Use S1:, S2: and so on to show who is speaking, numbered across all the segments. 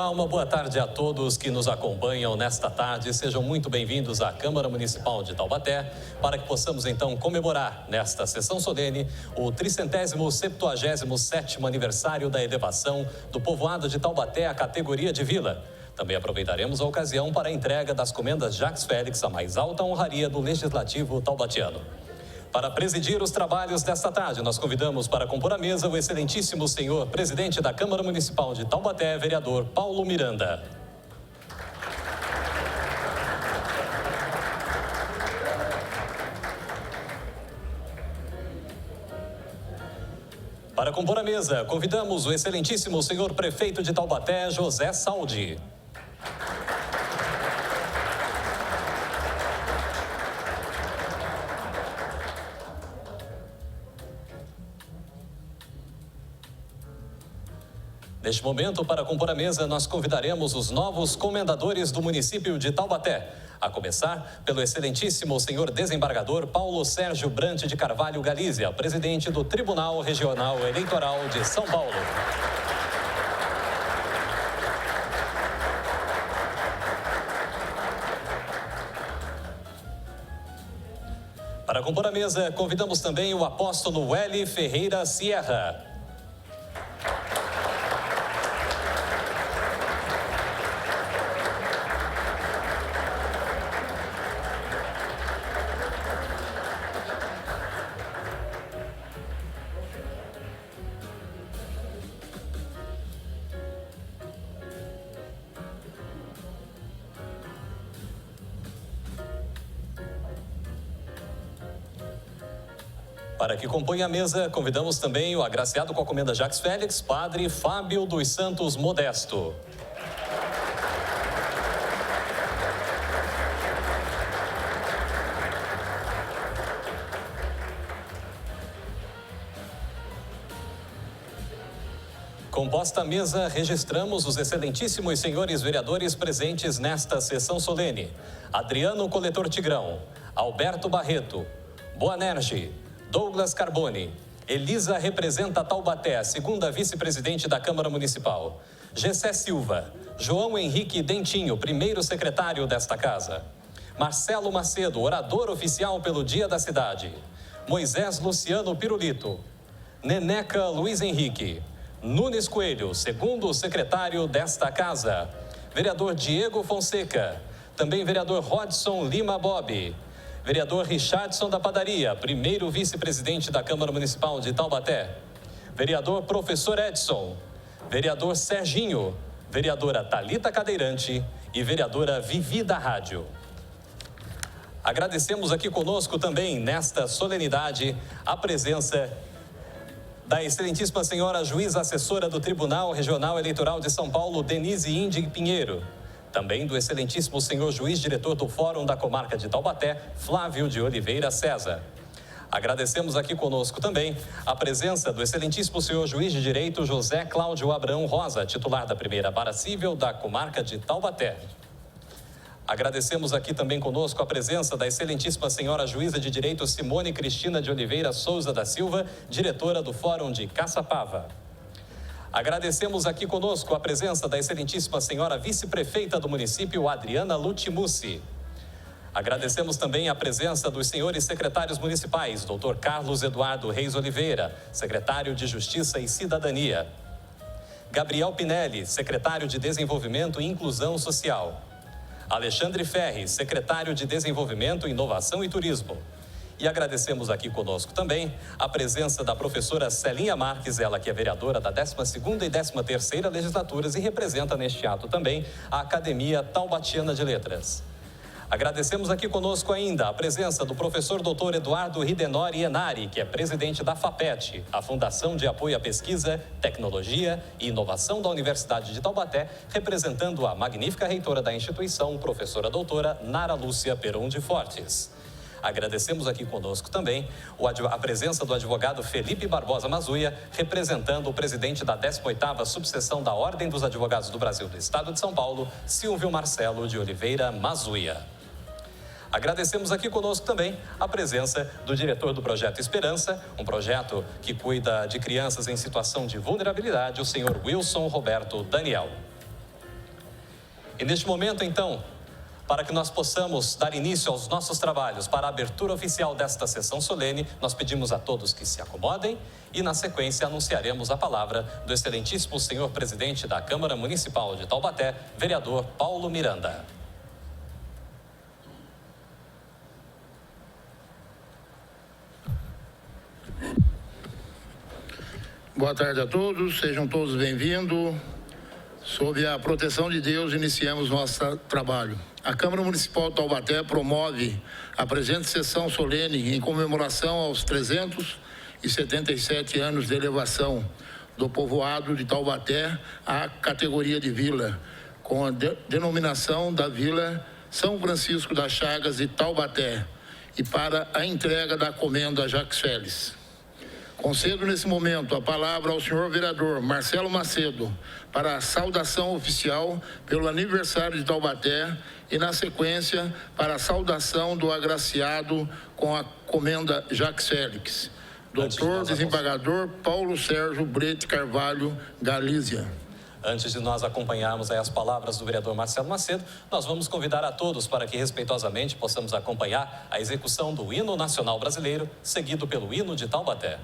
S1: Olá, uma boa tarde a todos que nos acompanham nesta tarde. Sejam muito bem-vindos à Câmara Municipal de Taubaté, para que possamos então comemorar nesta sessão solene o 377º aniversário da elevação do povoado de Taubaté à categoria de vila. Também aproveitaremos a ocasião para a entrega das comendas Jacques Félix, a mais alta honraria do Legislativo taubatiano. Para presidir os trabalhos desta tarde, nós convidamos para compor a mesa o excelentíssimo senhor presidente da Câmara Municipal de Taubaté, vereador Paulo Miranda. Para compor a mesa, convidamos o excelentíssimo senhor prefeito de Taubaté, José Saldi. Neste momento, para compor a mesa, nós convidaremos os novos comendadores do município de Taubaté, a começar pelo excelentíssimo senhor desembargador Paulo Sérgio Brant de Carvalho Galizia, presidente do Tribunal Regional Eleitoral de São Paulo. Para compor a mesa, convidamos também o apóstolo Wely Ferreira Sierra. Para que componha a mesa, convidamos também o agraciado com a comenda Jacques Félix, padre Fábio dos Santos Modesto. Composta a mesa, registramos os excelentíssimos senhores vereadores presentes nesta sessão solene. Adriano Coletor Tigrão, Alberto Barreto, Boanerge, Douglas Carboni, Elisa representa Taubaté, segunda vice-presidente da Câmara Municipal. Gessé Silva, João Henrique Dentinho, primeiro secretário desta casa. Marcelo Macedo, orador oficial pelo Dia da Cidade. Moisés Luciano Pirulito. Neneca Luiz Henrique. Nunes Coelho, segundo secretário desta casa. Vereador Diego Fonseca. Também vereador Rodson Lima Bob. Vereador Richardson da Padaria, primeiro vice-presidente da Câmara Municipal de Taubaté. Vereador Professor Edson. Vereador Serginho. Vereadora Thalita Cadeirante e vereadora Vivi da Rádio. Agradecemos aqui conosco também, nesta solenidade, a presença da excelentíssima senhora juíza assessora do Tribunal Regional Eleitoral de São Paulo, Denise Indi Pinheiro. Também do excelentíssimo senhor juiz diretor do Fórum da Comarca de Taubaté, Flávio de Oliveira César. Agradecemos aqui conosco também a presença do excelentíssimo senhor juiz de direito José Cláudio Abrão Rosa, titular da primeira vara civil da Comarca de Taubaté. Agradecemos aqui também conosco a presença da excelentíssima senhora juíza de direito Simone Cristina de Oliveira Souza da Silva, diretora do Fórum de Caçapava. Agradecemos aqui conosco a presença da excelentíssima senhora vice-prefeita do município, Adriana Lutimussi. Agradecemos também a presença dos senhores secretários municipais, Dr. Carlos Eduardo Reis Oliveira, secretário de Justiça e Cidadania. Gabriel Pinelli, secretário de Desenvolvimento e Inclusão Social. Alexandre Ferri, secretário de Desenvolvimento, Inovação e Turismo. E agradecemos aqui conosco também a presença da professora Celinha Marques, ela que é vereadora da 12ª e 13ª legislaturas e representa neste ato também a Academia Taubatiana de Letras. Agradecemos aqui conosco ainda a presença do professor Dr. Eduardo Ridenori Enari, que é presidente da FAPET, a Fundação de Apoio à Pesquisa, Tecnologia e Inovação da Universidade de Taubaté, representando a magnífica reitora da instituição, professora doutora Nara Lúcia Peron de Fortes. Agradecemos aqui conosco também a presença do advogado Felipe Barbosa Mazuia, representando o presidente da 18ª subseção da Ordem dos Advogados do Brasil do Estado de São Paulo, Silvio Marcelo de Oliveira Mazuia. Agradecemos aqui conosco também a presença do diretor do Projeto Esperança, um projeto que cuida de crianças em situação de vulnerabilidade, o senhor Wilson Roberto Daniel. E neste momento, então, para que nós possamos dar início aos nossos trabalhos para a abertura oficial desta sessão solene, nós pedimos a todos que se acomodem e, na sequência, anunciaremos a palavra do excelentíssimo senhor presidente da Câmara Municipal de Taubaté, vereador Paulo Miranda.
S2: Boa tarde a todos, sejam todos bem-vindos. Sob a proteção de Deus, iniciamos nosso trabalho. A Câmara Municipal de Taubaté promove a presente sessão solene em comemoração aos 377 anos de elevação do povoado de Taubaté à categoria de vila, com a denominação da Vila São Francisco das Chagas de Taubaté, e para a entrega da comenda Jacques Félix. Concedo nesse momento a palavra ao senhor vereador Marcelo Macedo para a saudação oficial pelo aniversário de Taubaté e, na sequência, para a saudação do agraciado com a comenda Jacques Félix. Doutor desembargador Paulo Sérgio Brete Carvalho Galícia.
S1: Antes de nós acompanharmos as palavras do vereador Marcelo Macedo, nós vamos convidar a todos para que, respeitosamente, possamos acompanhar a execução do hino nacional brasileiro, seguido pelo hino de Taubaté.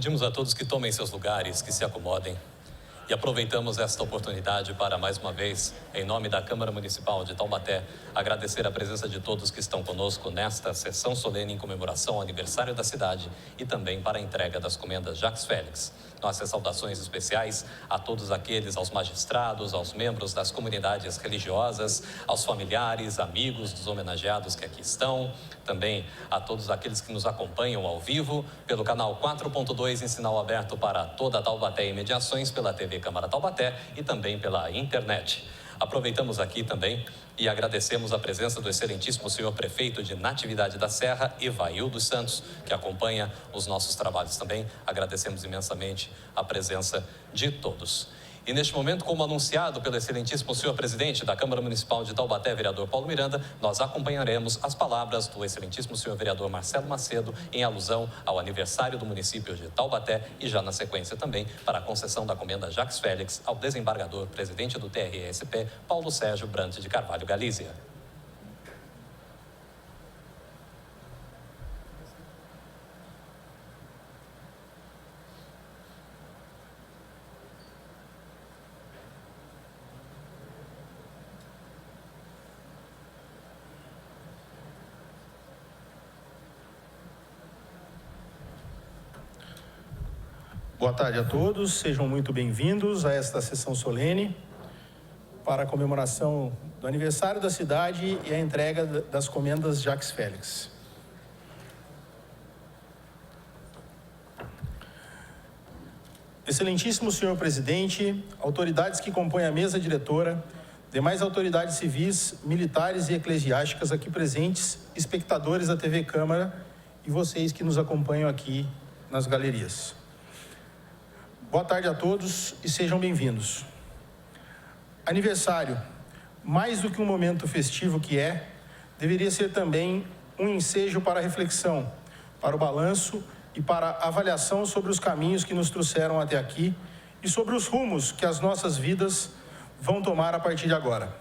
S1: Pedimos a todos que tomem seus lugares, que se acomodem. E aproveitamos esta oportunidade para, mais uma vez, em nome da Câmara Municipal de Taubaté, agradecer a presença de todos que estão conosco nesta sessão solene em comemoração ao aniversário da cidade e também para a entrega das comendas Jacques Félix. Nossas saudações especiais a todos aqueles, aos magistrados, aos membros das comunidades religiosas, aos familiares, amigos dos homenageados que aqui estão, também a todos aqueles que nos acompanham ao vivo pelo canal 4.2 em sinal aberto para toda a Taubaté e mediações pela TV Câmara Taubaté e também pela internet. Aproveitamos aqui também e agradecemos a presença do excelentíssimo senhor prefeito de Natividade da Serra, Evail dos Santos, que acompanha os nossos trabalhos também. Agradecemos imensamente a presença de todos. E neste momento, como anunciado pelo excelentíssimo senhor presidente da Câmara Municipal de Taubaté, vereador Paulo Miranda, nós acompanharemos as palavras do excelentíssimo senhor vereador Marcelo Macedo em alusão ao aniversário do município de Taubaté e já na sequência também para a concessão da comenda Jacques Félix ao desembargador presidente do TRE-SP, Paulo Sérgio Brant de Carvalho Galizia.
S3: Boa tarde a todos, sejam muito bem-vindos a esta sessão solene para a comemoração do aniversário da cidade e a entrega das comendas Jacques Félix. Excelentíssimo senhor presidente, autoridades que compõem a mesa diretora, demais autoridades civis, militares e eclesiásticas aqui presentes, espectadores da TV Câmara e vocês que nos acompanham aqui nas galerias. Boa tarde a todos e sejam bem-vindos. Aniversário, mais do que um momento festivo que é, deveria ser também um ensejo para a reflexão, para o balanço e para a avaliação sobre os caminhos que nos trouxeram até aqui e sobre os rumos que as nossas vidas vão tomar a partir de agora.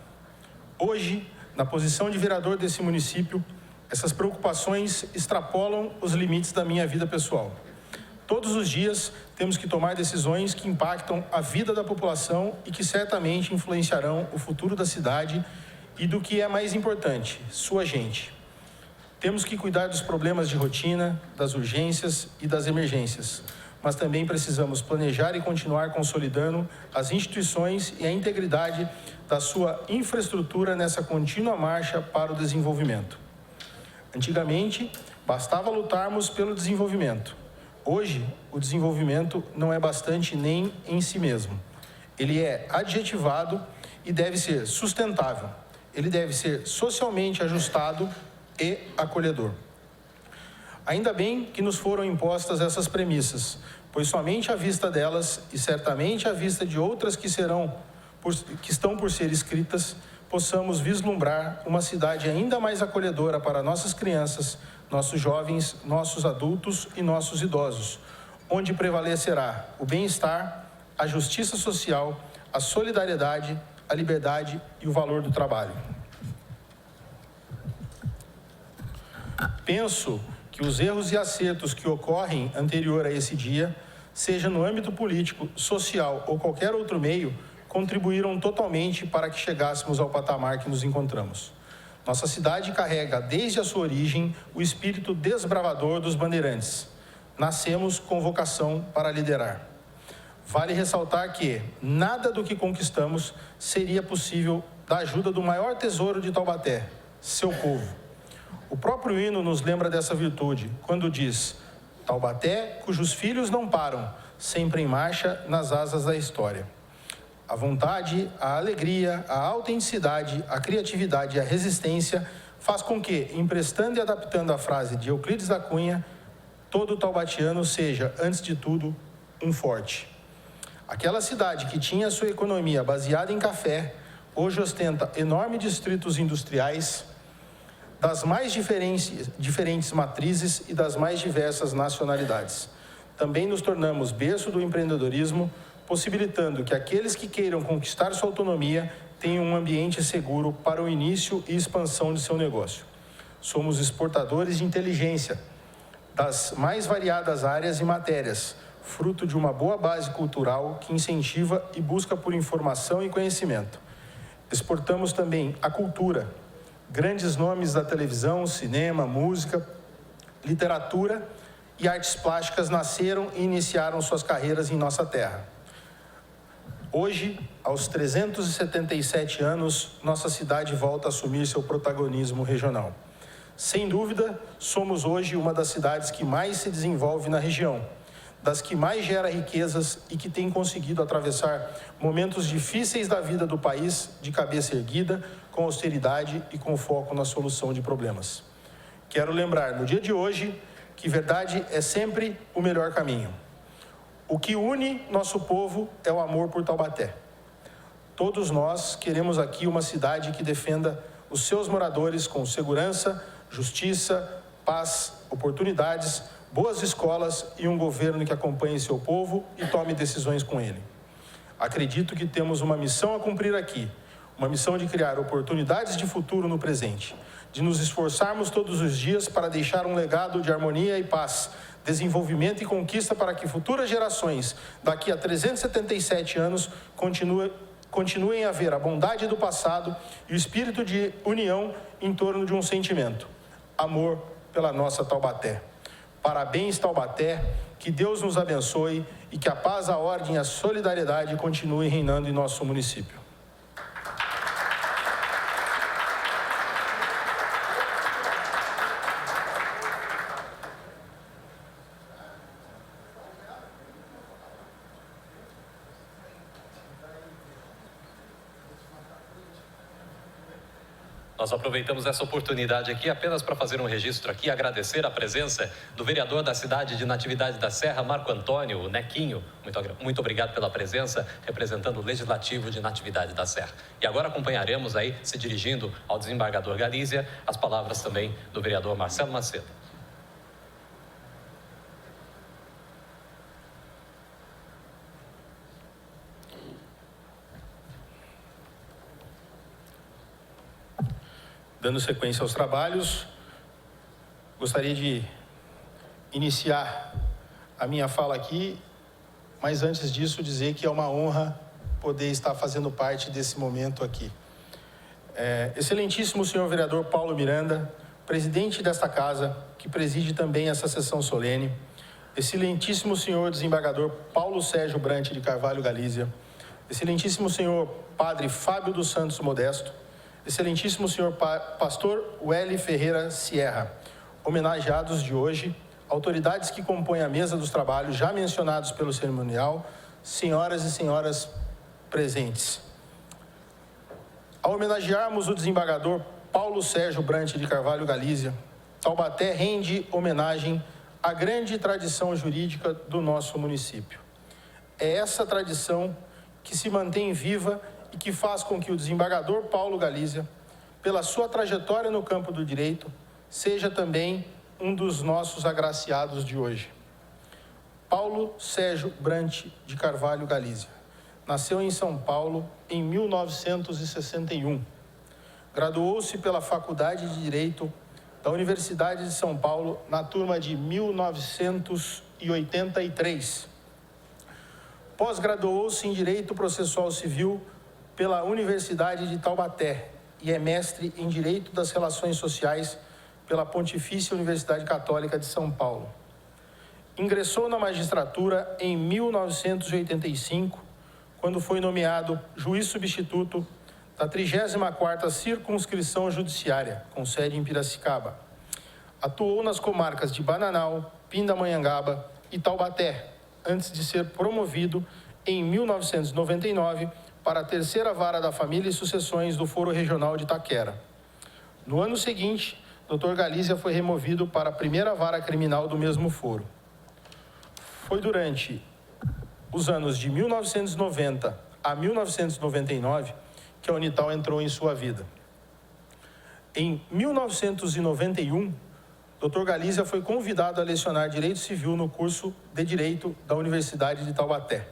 S3: Hoje, na posição de vereador desse município, essas preocupações extrapolam os limites da minha vida pessoal. Todos os dias temos que tomar decisões que impactam a vida da população e que certamente influenciarão o futuro da cidade e do que é mais importante, sua gente. Temos que cuidar dos problemas de rotina, das urgências e das emergências, mas também precisamos planejar e continuar consolidando as instituições e a integridade da sua infraestrutura nessa contínua marcha para o desenvolvimento. Antigamente, bastava lutarmos pelo desenvolvimento. Hoje, o desenvolvimento não é bastante nem em si mesmo. Ele é adjetivado e deve ser sustentável. Ele deve ser socialmente ajustado e acolhedor. Ainda bem que nos foram impostas essas premissas, pois somente à vista delas e certamente à vista de outras que estão por ser escritas, possamos vislumbrar uma cidade ainda mais acolhedora para nossas crianças, nossos jovens, nossos adultos e nossos idosos, onde prevalecerá o bem-estar, a justiça social, a solidariedade, a liberdade e o valor do trabalho. Penso que os erros e acertos que ocorrem anterior a esse dia, seja no âmbito político, social ou qualquer outro meio, contribuíram totalmente para que chegássemos ao patamar que nos encontramos. Nossa cidade carrega, desde a sua origem, o espírito desbravador dos bandeirantes. Nascemos com vocação para liderar. Vale ressaltar que nada do que conquistamos seria possível da ajuda do maior tesouro de Taubaté, seu povo. O próprio hino nos lembra dessa virtude, quando diz: Taubaté, cujos filhos não param, sempre em marcha nas asas da história. A vontade, a alegria, a autenticidade, a criatividade e a resistência faz com que, emprestando e adaptando a frase de Euclides da Cunha, todo taubatiano seja, antes de tudo, um forte. Aquela cidade que tinha sua economia baseada em café, hoje ostenta enormes distritos industriais das mais diferentes matrizes e das mais diversas nacionalidades. Também nos tornamos berço do empreendedorismo, possibilitando que aqueles que queiram conquistar sua autonomia tenham um ambiente seguro para o início e expansão de seu negócio. Somos exportadores de inteligência das mais variadas áreas e matérias, fruto de uma boa base cultural que incentiva e busca por informação e conhecimento. Exportamos também a cultura. Grandes nomes da televisão, cinema, música, literatura e artes plásticas nasceram e iniciaram suas carreiras em nossa terra. Hoje, aos 377 anos, nossa cidade volta a assumir seu protagonismo regional. Sem dúvida, somos hoje uma das cidades que mais se desenvolve na região, das que mais gera riquezas e que tem conseguido atravessar momentos difíceis da vida do país de cabeça erguida, com austeridade e com foco na solução de problemas. Quero lembrar, no dia de hoje, que verdade é sempre o melhor caminho. O que une nosso povo é o amor por Taubaté. Todos nós queremos aqui uma cidade que defenda os seus moradores com segurança, justiça, paz, oportunidades, boas escolas e um governo que acompanhe seu povo e tome decisões com ele. Acredito que temos uma missão a cumprir aqui, uma missão de criar oportunidades de futuro no presente, de nos esforçarmos todos os dias para deixar um legado de harmonia e paz, desenvolvimento e conquista para que futuras gerações, daqui a 377 anos, continuem a ver a bondade do passado e o espírito de união em torno de um sentimento: amor pela nossa Taubaté. Parabéns, Taubaté, que Deus nos abençoe e que a paz, a ordem e a solidariedade continuem reinando em nosso município.
S1: Nós aproveitamos essa oportunidade aqui apenas para fazer um registro aqui, agradecer a presença do vereador da cidade de Natividade da Serra, Marco Antônio, o Nequinho. Muito obrigado pela presença, representando o Legislativo de Natividade da Serra. E agora acompanharemos aí, se dirigindo ao desembargador Galícia, as palavras também do vereador Marcelo Macedo.
S3: Dando sequência aos trabalhos, gostaria de iniciar a minha fala aqui, mas antes disso dizer que é uma honra poder estar fazendo parte desse momento aqui. Excelentíssimo senhor vereador Paulo Miranda, presidente desta casa, que preside também essa sessão solene, excelentíssimo senhor desembargador Paulo Sérgio Brant de Carvalho Galícia, excelentíssimo senhor padre Fábio dos Santos Modesto, excelentíssimo senhor pastor Welly Ferreira Sierra, homenageados de hoje, autoridades que compõem a mesa dos trabalhos já mencionados pelo cerimonial, senhoras e senhores presentes. Ao homenagearmos o desembargador Paulo Sérgio Brant de Carvalho Galícia, Taubaté rende homenagem à grande tradição jurídica do nosso município. É essa tradição que se mantém viva e que faz com que o desembargador Paulo Galícia, pela sua trajetória no campo do direito, seja também um dos nossos agraciados de hoje. Paulo Sérgio Brant de Carvalho Galícia nasceu em São Paulo em 1961. Graduou-se pela Faculdade de Direito da Universidade de São Paulo na turma de 1983. Pós-graduou-se em Direito Processual Civil pela Universidade de Taubaté e é mestre em Direito das Relações Sociais pela Pontifícia Universidade Católica de São Paulo. Ingressou na magistratura em 1985, quando foi nomeado juiz substituto da 34ª Circunscrição Judiciária, com sede em Piracicaba. Atuou nas comarcas de Bananal, Pindamonhangaba e Taubaté, antes de ser promovido em 1999 para a 3ª Vara da Família e Sucessões do Foro Regional de Itaquera. No ano seguinte, Dr. Galícia foi removido para a 1ª Vara Criminal do mesmo foro. Foi durante os anos de 1990 a 1999 que a Unital entrou em sua vida. Em 1991, Dr. Galícia foi convidado a lecionar Direito Civil no curso de Direito da Universidade de Taubaté.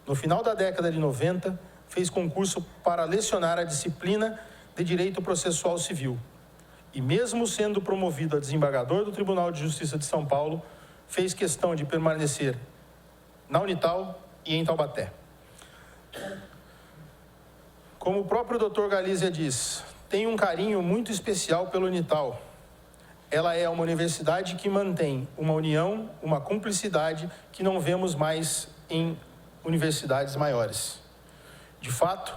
S3: No final da década de 90, fez concurso para lecionar a disciplina de Direito Processual Civil. E mesmo sendo promovido a desembargador do Tribunal de Justiça de São Paulo, fez questão de permanecer na Unital e em Taubaté. Como o próprio Dr. Galizia diz, tenho um carinho muito especial pela Unital. Ela é uma universidade que mantém uma união, uma cumplicidade que não vemos mais em universidades maiores. De fato,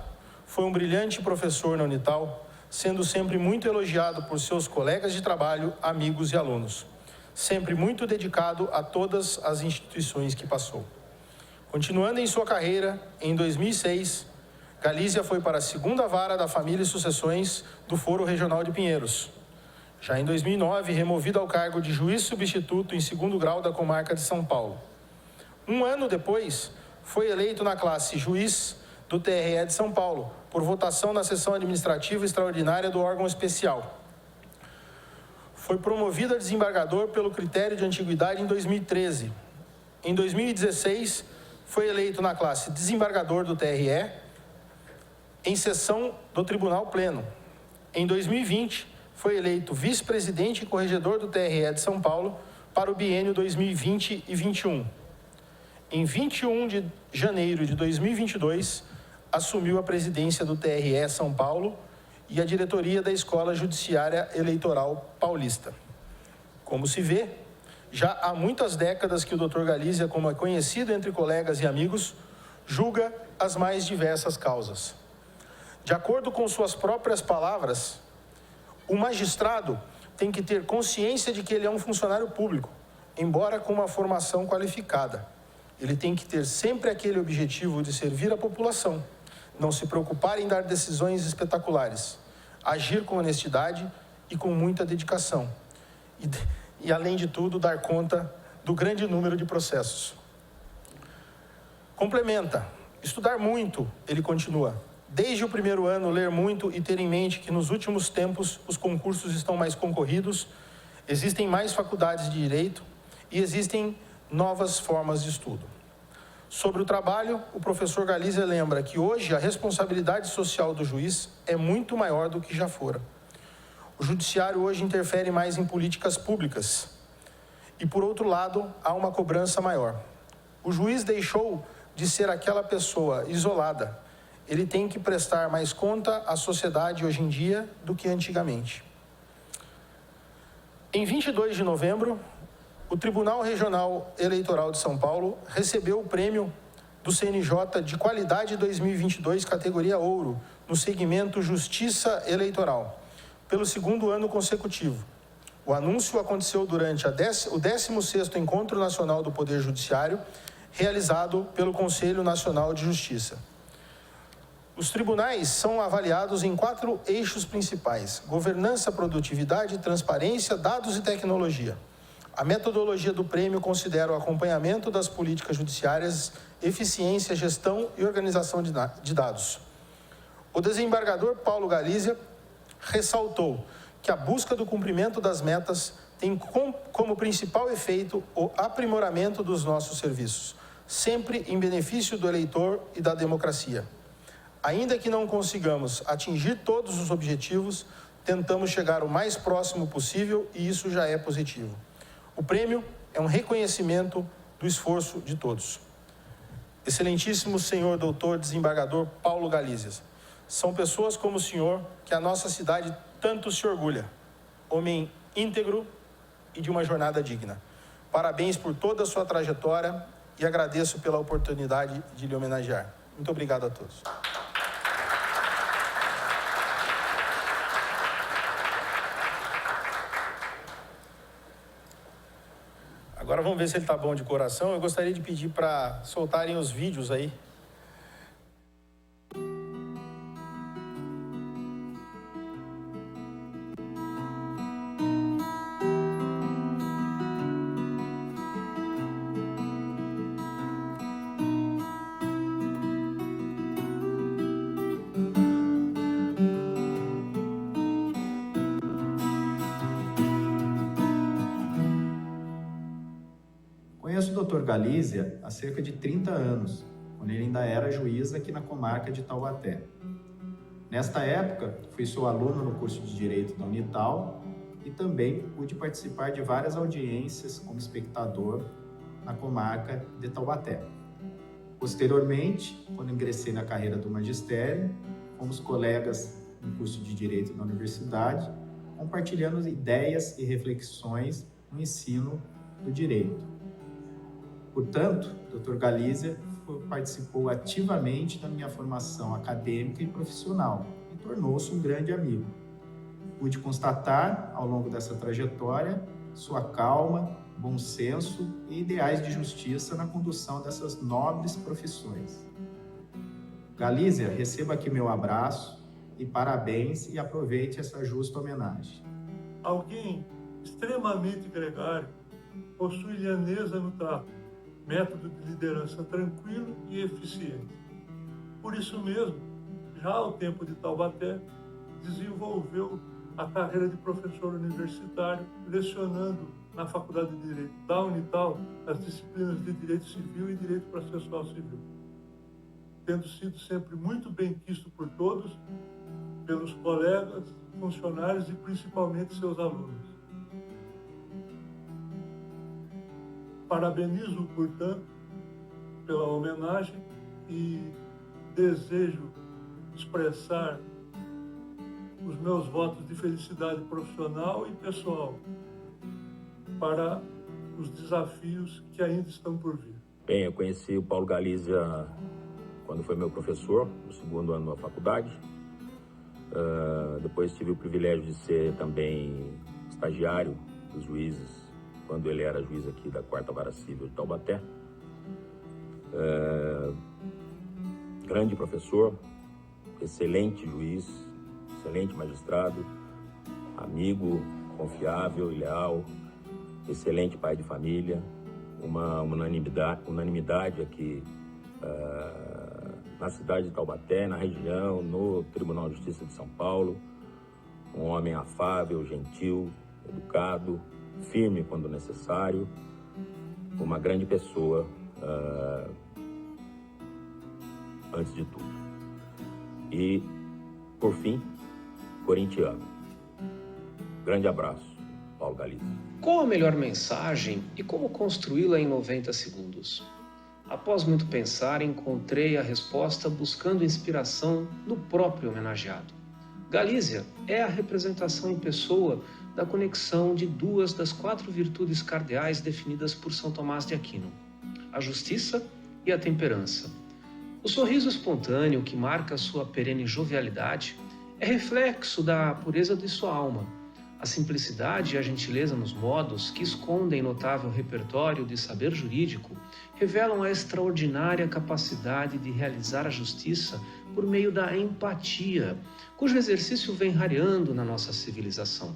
S3: foi um brilhante professor na Unital, sendo sempre muito elogiado por seus colegas de trabalho, amigos e alunos. Sempre muito dedicado a todas as instituições que passou. Continuando em sua carreira, em 2006, Galizia foi para a 2ª Vara da Família e Sucessões do Foro Regional de Pinheiros. Já em 2009, removido ao cargo de juiz substituto em 2º grau da comarca de São Paulo. Um ano depois, foi eleito na classe juiz do TRE de São Paulo, por votação na sessão administrativa extraordinária do órgão especial. Foi promovido a desembargador pelo critério de antiguidade em 2013. Em 2016, foi eleito na classe desembargador do TRE, em sessão do Tribunal Pleno. Em 2020, foi eleito vice-presidente e corregedor do TRE de São Paulo para o biênio 2020 e 21. Em 21 de janeiro de 2022, assumiu a presidência do TRE São Paulo e a diretoria da Escola Judiciária Eleitoral Paulista. Como se vê, já há muitas décadas que o Dr. Galizia, como é conhecido entre colegas e amigos, julga as mais diversas causas. De acordo com suas próprias palavras, o magistrado tem que ter consciência de que ele é um funcionário público, embora com uma formação qualificada. Ele tem que ter sempre aquele objetivo de servir a população, não se preocupar em dar decisões espetaculares, agir com honestidade e com muita dedicação. E além de tudo, dar conta do grande número de processos. Complementa, estudar muito, ele continua. Desde o primeiro ano, ler muito e ter em mente que nos últimos tempos os concursos estão mais concorridos, existem mais faculdades de direito e existem novas formas de estudo. Sobre o trabalho, o professor Galizia lembra que hoje a responsabilidade social do juiz é muito maior do que já fora. O judiciário hoje interfere mais em políticas públicas e, por outro lado, há uma cobrança maior. O juiz deixou de ser aquela pessoa isolada. Ele tem que prestar mais conta à sociedade hoje em dia do que antigamente. Em 22 de novembro, o Tribunal Regional Eleitoral de São Paulo recebeu o prêmio do CNJ de Qualidade 2022, categoria Ouro, no segmento Justiça Eleitoral, pelo 2º ano consecutivo. O anúncio aconteceu durante o 16º Encontro Nacional do Poder Judiciário, realizado pelo Conselho Nacional de Justiça. Os tribunais são avaliados em 4 eixos principais: governança, produtividade, transparência, dados e tecnologia. A metodologia do prêmio considera o acompanhamento das políticas judiciárias, eficiência, gestão e organização de dados. O desembargador Paulo Galizia ressaltou que a busca do cumprimento das metas tem como principal efeito o aprimoramento dos nossos serviços, sempre em benefício do eleitor e da democracia. Ainda que não consigamos atingir todos os objetivos, tentamos chegar o mais próximo possível e isso já é positivo. O prêmio é um reconhecimento do esforço de todos. Excelentíssimo senhor doutor desembargador Paulo Galizia, são pessoas como o senhor que a nossa cidade tanto se orgulha. Homem íntegro e de uma jornada digna. Parabéns por toda a sua trajetória e agradeço pela oportunidade de lhe homenagear. Muito obrigado a todos. Agora vamos ver se ele está bom de coração. Eu gostaria de pedir para soltarem os vídeos aí.
S4: Conheço o Dr. Galizia há cerca de 30 anos, quando ele ainda era juiz aqui na comarca de Taubaté. Nesta época, fui seu aluno no curso de Direito da Unital e também pude participar de várias audiências como espectador na comarca de Taubaté. Posteriormente, quando ingressei na carreira do magistério, fomos colegas no curso de Direito da universidade, compartilhando ideias e reflexões no ensino do direito. Portanto, Dr. Galizia participou ativamente da minha formação acadêmica e profissional e tornou-se um grande amigo. Pude constatar, ao longo dessa trajetória, sua calma, bom senso e ideais de justiça na condução dessas nobres profissões. Galizia, receba aqui meu abraço e parabéns e aproveite essa justa homenagem.
S5: Alguém extremamente gregário, possui lhaneza no trato, método de liderança tranquilo e eficiente. Por isso mesmo, já ao tempo de Taubaté, desenvolveu a carreira de professor universitário, lecionando na Faculdade de Direito da Unital as disciplinas de Direito Civil e Direito Processual Civil, tendo sido sempre muito bem quisto por todos, pelos colegas, funcionários e principalmente seus alunos. Parabenizo, portanto, pela homenagem e desejo expressar os meus votos de felicidade profissional e pessoal para os desafios que ainda estão por vir.
S6: Bem, eu conheci o Paulo Galizia quando foi meu professor, no segundo ano da faculdade. Depois tive o privilégio de ser também estagiário dos juízes, quando ele era juiz aqui da 4ª Vara Civil de Taubaté. Grande professor, excelente juiz, excelente magistrado, amigo, confiável e leal, excelente pai de família, uma unanimidade aqui na cidade de Taubaté, na região, no Tribunal de Justiça de São Paulo. Um homem afável, gentil, educado, firme quando necessário, uma grande pessoa, antes de tudo. E, por fim, corintiano. Grande abraço, Paulo Galizia.
S7: Qual a melhor mensagem e como construí-la em 90 segundos? Após muito pensar, encontrei a resposta buscando inspiração no próprio homenageado. Galizia é a representação em pessoa da conexão de duas das 4 virtudes cardeais definidas por São Tomás de Aquino: a justiça e a temperança. O sorriso espontâneo que marca sua perene jovialidade é reflexo da pureza de sua alma. A simplicidade e a gentileza nos modos, que escondem notável repertório de saber jurídico, revelam a extraordinária capacidade de realizar a justiça por meio da empatia, cujo exercício vem rareando na nossa civilização.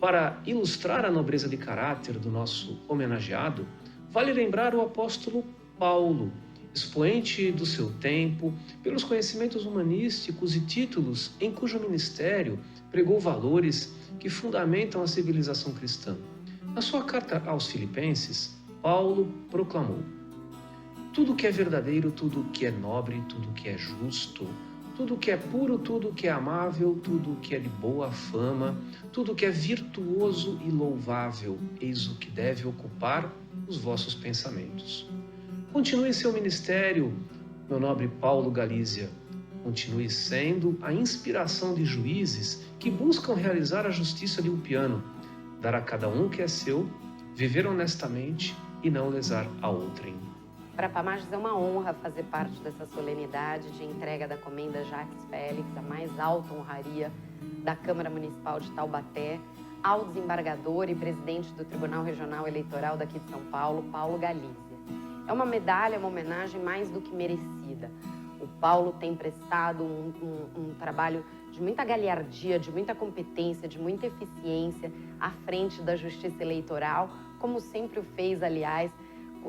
S7: Para ilustrar a nobreza de caráter do nosso homenageado, vale lembrar o apóstolo Paulo, expoente do seu tempo, pelos conhecimentos humanísticos e títulos em cujo ministério pregou valores que fundamentam a civilização cristã. Na sua carta aos Filipenses, Paulo proclamou: tudo que é verdadeiro, tudo que é nobre, tudo que é justo, tudo que é puro, tudo que é amável, tudo que é de boa fama, tudo que é virtuoso e louvável, eis o que deve ocupar os vossos pensamentos. Continue seu ministério, meu nobre Paulo Galizia. Continue sendo a inspiração de juízes que buscam realizar a justiça de um piano, dar a cada um o que é seu, viver honestamente e não lesar a outrem.
S8: Para Pamages é uma honra fazer parte dessa solenidade de entrega da Comenda Jacques Félix, a mais alta honraria da Câmara Municipal de Taubaté, ao desembargador e presidente do Tribunal Regional Eleitoral daqui de São Paulo, Paulo Galizia. É uma medalha, uma homenagem mais do que merecida. O Paulo tem prestado um trabalho de muita galhardia, de muita competência, de muita eficiência à frente da Justiça Eleitoral, como sempre o fez, aliás,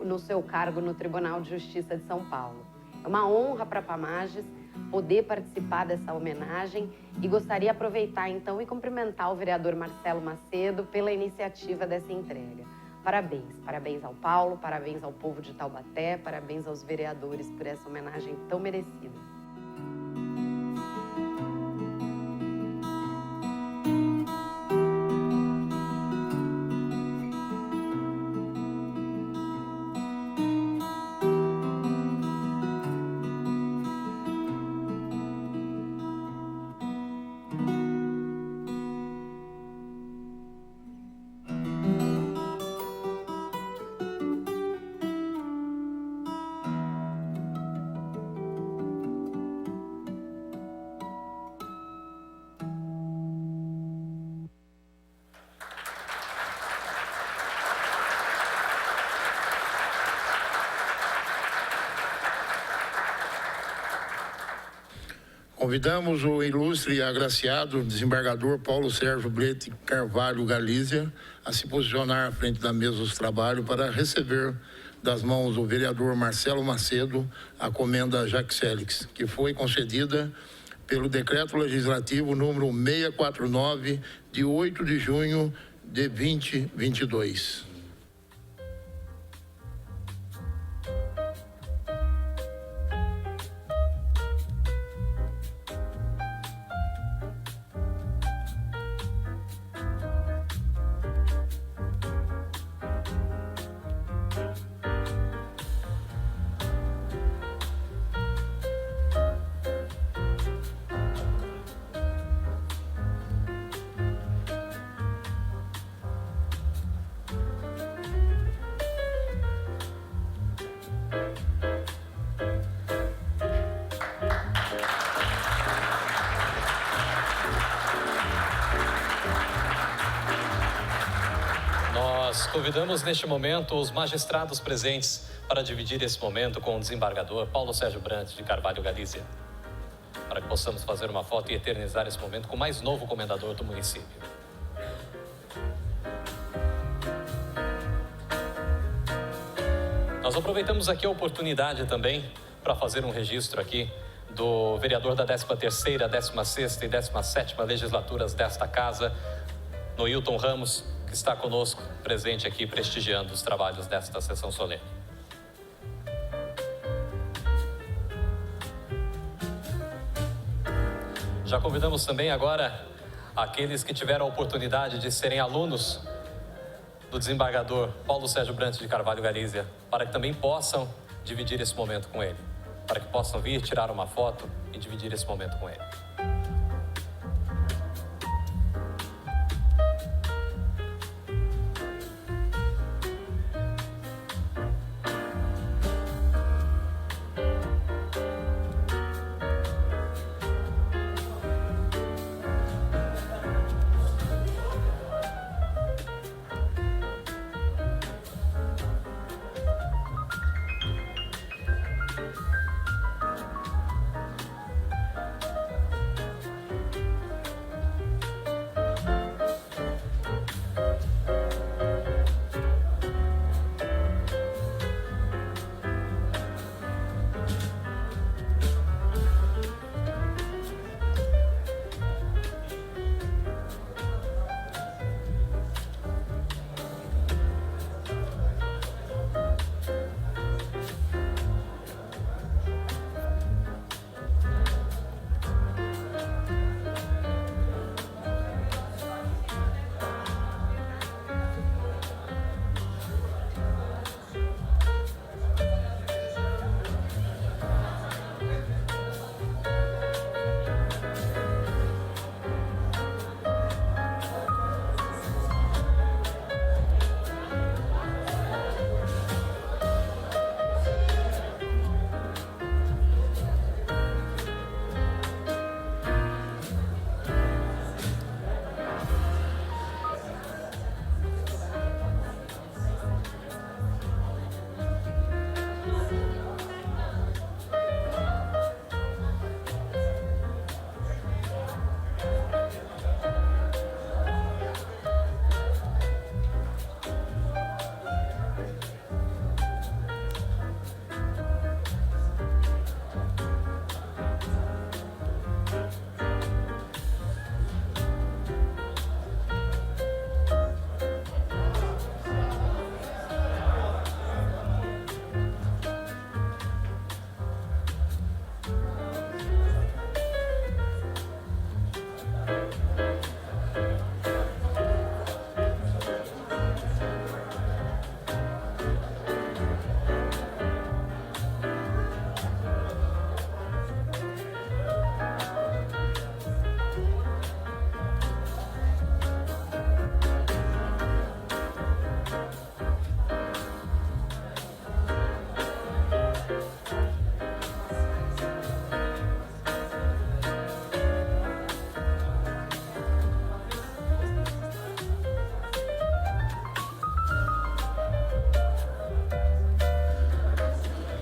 S8: no seu cargo no Tribunal de Justiça de São Paulo. É uma honra para Pamages poder participar dessa homenagem e gostaria de aproveitar então e cumprimentar o vereador Marcelo Macedo pela iniciativa dessa entrega. Parabéns, parabéns ao Paulo, parabéns ao povo de Taubaté, parabéns aos vereadores por essa homenagem tão merecida.
S2: Convidamos o ilustre e agraciado desembargador Paulo Sérgio Brete Carvalho Galízia a se posicionar à frente da mesa dos trabalhos para receber das mãos do vereador Marcelo Macedo a comenda Jacques Félix, que foi concedida pelo Decreto Legislativo número 649, de 8 de junho de 2022.
S1: Nós convidamos neste momento os magistrados presentes para dividir esse momento com o desembargador Paulo Sérgio Brete de Carvalho Galízia, para que possamos fazer uma foto e eternizar esse momento com o mais novo comendador do município. Nós aproveitamos aqui a oportunidade também para fazer um registro aqui do vereador da 13ª, 16ª e 17ª legislaturas desta casa, Noilton Ramos, que está conosco, presente aqui, prestigiando os trabalhos desta sessão solene. Já convidamos também agora aqueles que tiveram a oportunidade de serem alunos do desembargador Paulo Sérgio Brete de Carvalho Galízia, para que também possam dividir esse momento com ele, para que possam vir tirar uma foto e dividir esse momento com ele.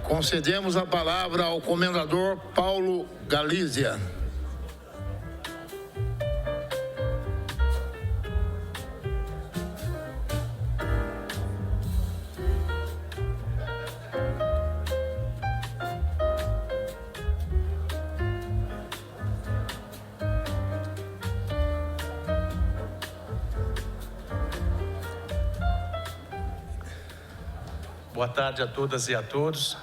S2: Concedemos a palavra ao comendador Paulo Galízia.
S9: Boa tarde a todas e a todos.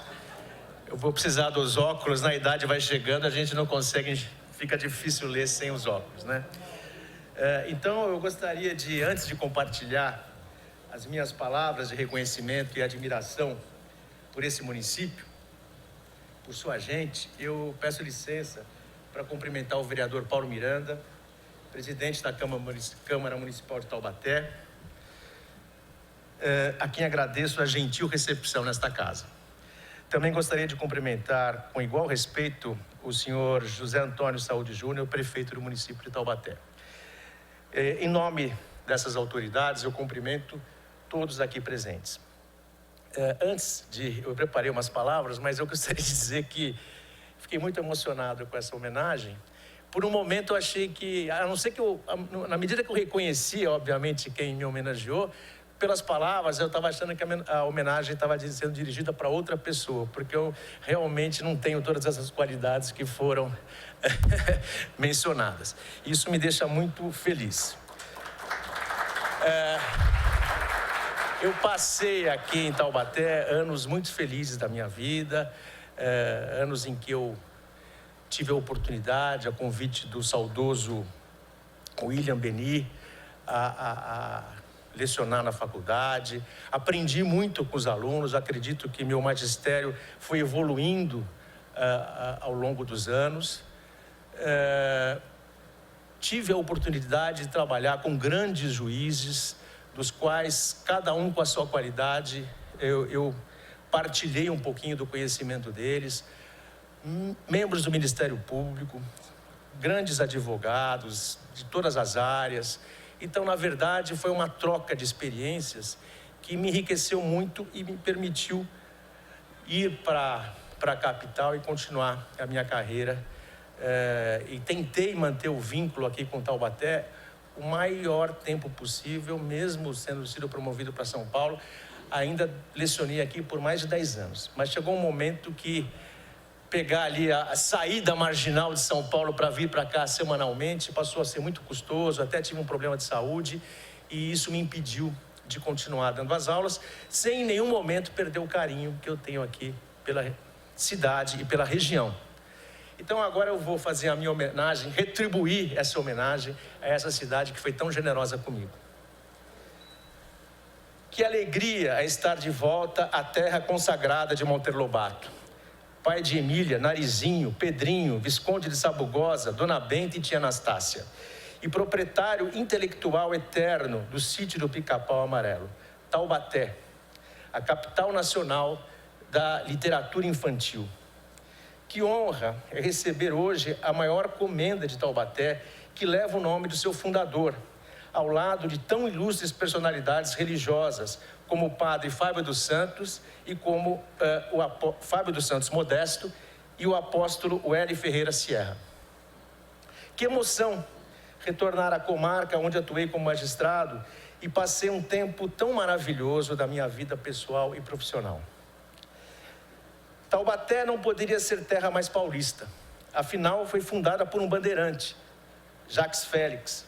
S9: Eu vou precisar dos óculos, na idade vai chegando, a gente não consegue, fica difícil ler sem os óculos, né? Então eu gostaria de, antes de compartilhar as minhas palavras de reconhecimento e admiração por esse município, por sua gente, eu peço licença para cumprimentar o vereador Paulo Miranda, presidente da Câmara Municipal de Taubaté, a quem agradeço a gentil recepção nesta casa. Também gostaria de cumprimentar com igual respeito o senhor José Antônio Saúde Júnior, prefeito do município de Taubaté. Em nome dessas autoridades, eu cumprimento todos aqui presentes. Eu preparei umas palavras, mas eu gostaria de dizer que fiquei muito emocionado com essa homenagem. Por um momento eu achei que, a não ser que na medida que eu reconhecia, obviamente, quem me homenageou, pelas palavras, eu estava achando que a homenagem estava sendo dirigida para outra pessoa, porque eu realmente não tenho todas essas qualidades que foram mencionadas. Isso me deixa muito feliz. Eu passei aqui em Taubaté anos muito felizes da minha vida, anos em que eu tive a oportunidade, a convite do saudoso William Beni, a lecionar na faculdade. Aprendi muito com os alunos, acredito que meu magistério foi evoluindo ao longo dos anos. Tive a oportunidade de trabalhar com grandes juízes, dos quais, cada um com a sua qualidade, eu partilhei um pouquinho do conhecimento deles, membros do Ministério Público, grandes advogados de todas as áreas. Então, na verdade, foi uma troca de experiências que me enriqueceu muito e me permitiu ir para a capital e continuar a minha carreira. E tentei manter o vínculo aqui com Taubaté o maior tempo possível, mesmo sendo sido promovido para São Paulo. Ainda lecionei aqui por mais de 10 anos. Mas chegou um momento que pegar ali a saída marginal de São Paulo para vir para cá semanalmente passou a ser muito custoso, até tive um problema de saúde e isso me impediu de continuar dando as aulas, sem em nenhum momento perder o carinho que eu tenho aqui pela cidade e pela região. Então agora eu vou fazer a minha homenagem, retribuir essa homenagem a essa cidade que foi tão generosa comigo. Que alegria é estar de volta à terra consagrada de Monteiro Lobato. Pai de Emília, Narizinho, Pedrinho, Visconde de Sabugosa, Dona Benta e Tia Anastácia. E proprietário intelectual eterno do sítio do Pica-Pau Amarelo, Taubaté, a capital nacional da literatura infantil. Que honra é receber hoje a maior comenda de Taubaté, que leva o nome do seu fundador, ao lado de tão ilustres personalidades religiosas, como o padre Fábio dos Santos e como o Fábio dos Santos Modesto e o apóstolo Wélio Ferreira Sierra. Que emoção retornar à comarca onde atuei como magistrado e passei um tempo tão maravilhoso da minha vida pessoal e profissional. Taubaté não poderia ser terra mais paulista, afinal foi fundada por um bandeirante, Jacques Félix,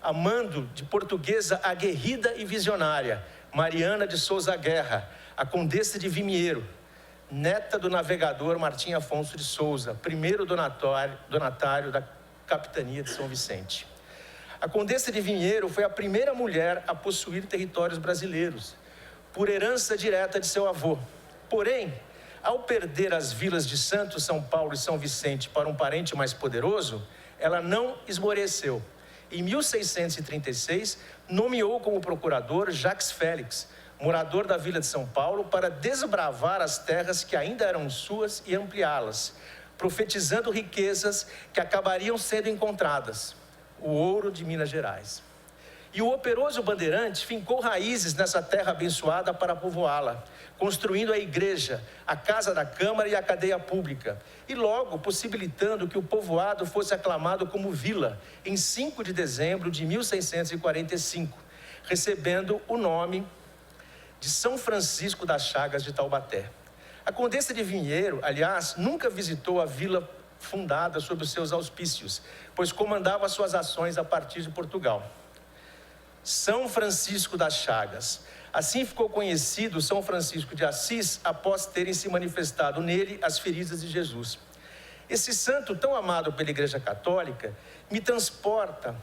S9: amando de portuguesa aguerrida e visionária, Mariana de Souza Guerra, a condessa de Vimiero, neta do navegador Martim Afonso de Souza, primeiro donatário da capitania de São Vicente. A condessa de Vimiero foi a primeira mulher a possuir territórios brasileiros, por herança direta de seu avô. Porém, ao perder as vilas de Santos, São Paulo e São Vicente para um parente mais poderoso, ela não esmoreceu. Em 1636, nomeou como procurador Jacques Félix, morador da vila de São Paulo, para desbravar as terras que ainda eram suas e ampliá-las, profetizando riquezas que acabariam sendo encontradas, o ouro de Minas Gerais. E o operoso bandeirante fincou raízes nessa terra abençoada para povoá-la, construindo a igreja, a casa da Câmara e a cadeia pública, e logo possibilitando que o povoado fosse aclamado como vila, em 5 de dezembro de 1645, recebendo o nome de São Francisco das Chagas de Taubaté. A condessa de Vimiero, aliás, nunca visitou a vila fundada sob os seus auspícios, pois comandava suas ações a partir de Portugal. São Francisco das Chagas, Assim ficou conhecido São Francisco de Assis após terem se manifestado nele as feridas de Jesus. Esse santo tão amado pela Igreja Católica me transporta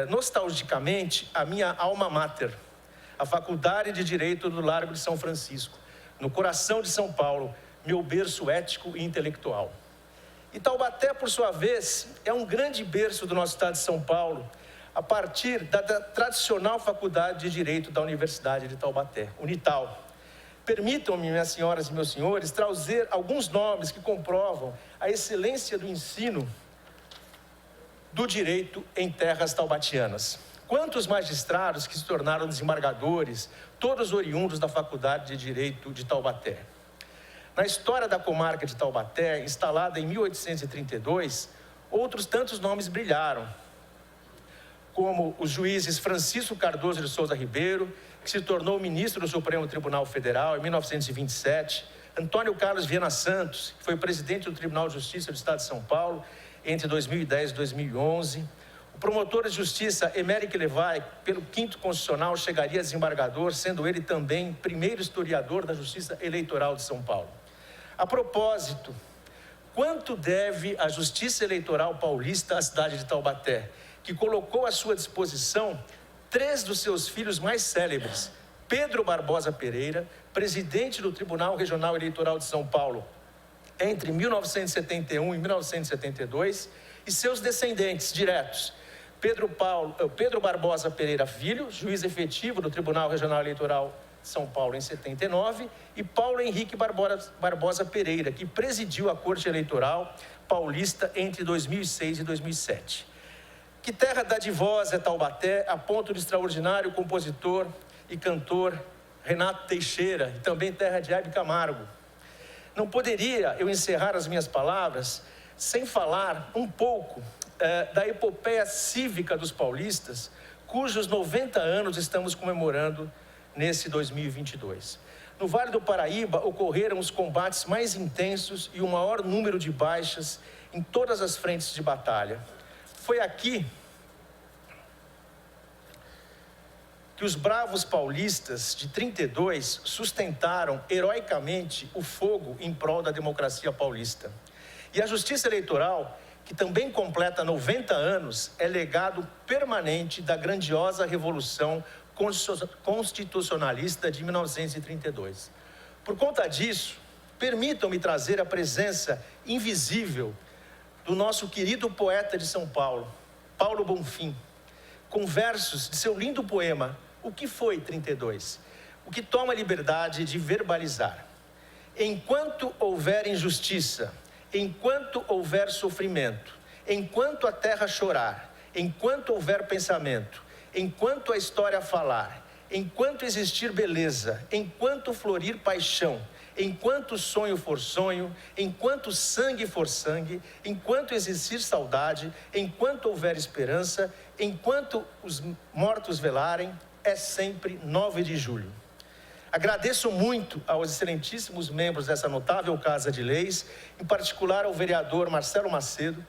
S9: nostalgicamente à minha alma mater, a Faculdade de Direito do Largo de São Francisco, no coração de São Paulo, meu berço ético e intelectual. E Taubaté, por sua vez, é um grande berço do nosso estado de São Paulo, a partir da tradicional Faculdade de Direito da Universidade de Taubaté, Unital. Permitam-me, minhas senhoras e meus senhores, trazer alguns nomes que comprovam a excelência do ensino do direito em terras taubatianas. Quantos magistrados que se tornaram desembargadores, todos oriundos da Faculdade de Direito de Taubaté. Na história da comarca de Taubaté, instalada em 1832, outros tantos nomes brilharam, como os juízes Francisco Cardoso de Souza Ribeiro, que se tornou ministro do Supremo Tribunal Federal em 1927, Antônio Carlos Viana Santos, que foi presidente do Tribunal de Justiça do Estado de São Paulo entre 2010 e 2011, o promotor de justiça Emérico Levay, pelo 5º Constitucional, chegaria a desembargador, sendo ele também primeiro historiador da Justiça Eleitoral de São Paulo. A propósito, quanto deve a Justiça Eleitoral paulista à cidade de Taubaté, que colocou à sua disposição 3 dos seus filhos mais célebres, Pedro Barbosa Pereira, presidente do Tribunal Regional Eleitoral de São Paulo, entre 1971 e 1972, e seus descendentes diretos, Pedro Barbosa Pereira Filho, juiz efetivo do Tribunal Regional Eleitoral de São Paulo em 79, e Paulo Henrique Barbosa Pereira, que presidiu a Corte Eleitoral paulista entre 2006 e 2007. Que terra dadivosa é Taubaté, a ponto do extraordinário compositor e cantor Renato Teixeira, e também terra de Hebe Camargo. Não poderia eu encerrar as minhas palavras sem falar um pouco da epopeia cívica dos paulistas, cujos 90 anos estamos comemorando nesse 2022. No Vale do Paraíba ocorreram os combates mais intensos e o maior número de baixas em todas as frentes de batalha. Foi aqui que os bravos paulistas de 32 sustentaram heroicamente o fogo em prol da democracia paulista. E a Justiça Eleitoral, que também completa 90 anos, é legado permanente da grandiosa Revolução Constitucionalista de 1932. Por conta disso, permitam-me trazer a presença invisível do nosso querido poeta de São Paulo, Paulo Bonfim, com versos de seu lindo poema, O que foi 32? O que toma a liberdade de verbalizar. Enquanto houver injustiça, enquanto houver sofrimento, enquanto a terra chorar, enquanto houver pensamento, enquanto a história falar, enquanto existir beleza, enquanto florir paixão, enquanto sonho for sonho, enquanto sangue for sangue, enquanto existir saudade, enquanto houver esperança, enquanto os mortos velarem, é sempre 9 de julho. Agradeço muito aos excelentíssimos membros dessa notável Casa de Leis, em particular ao vereador Marcelo Macedo,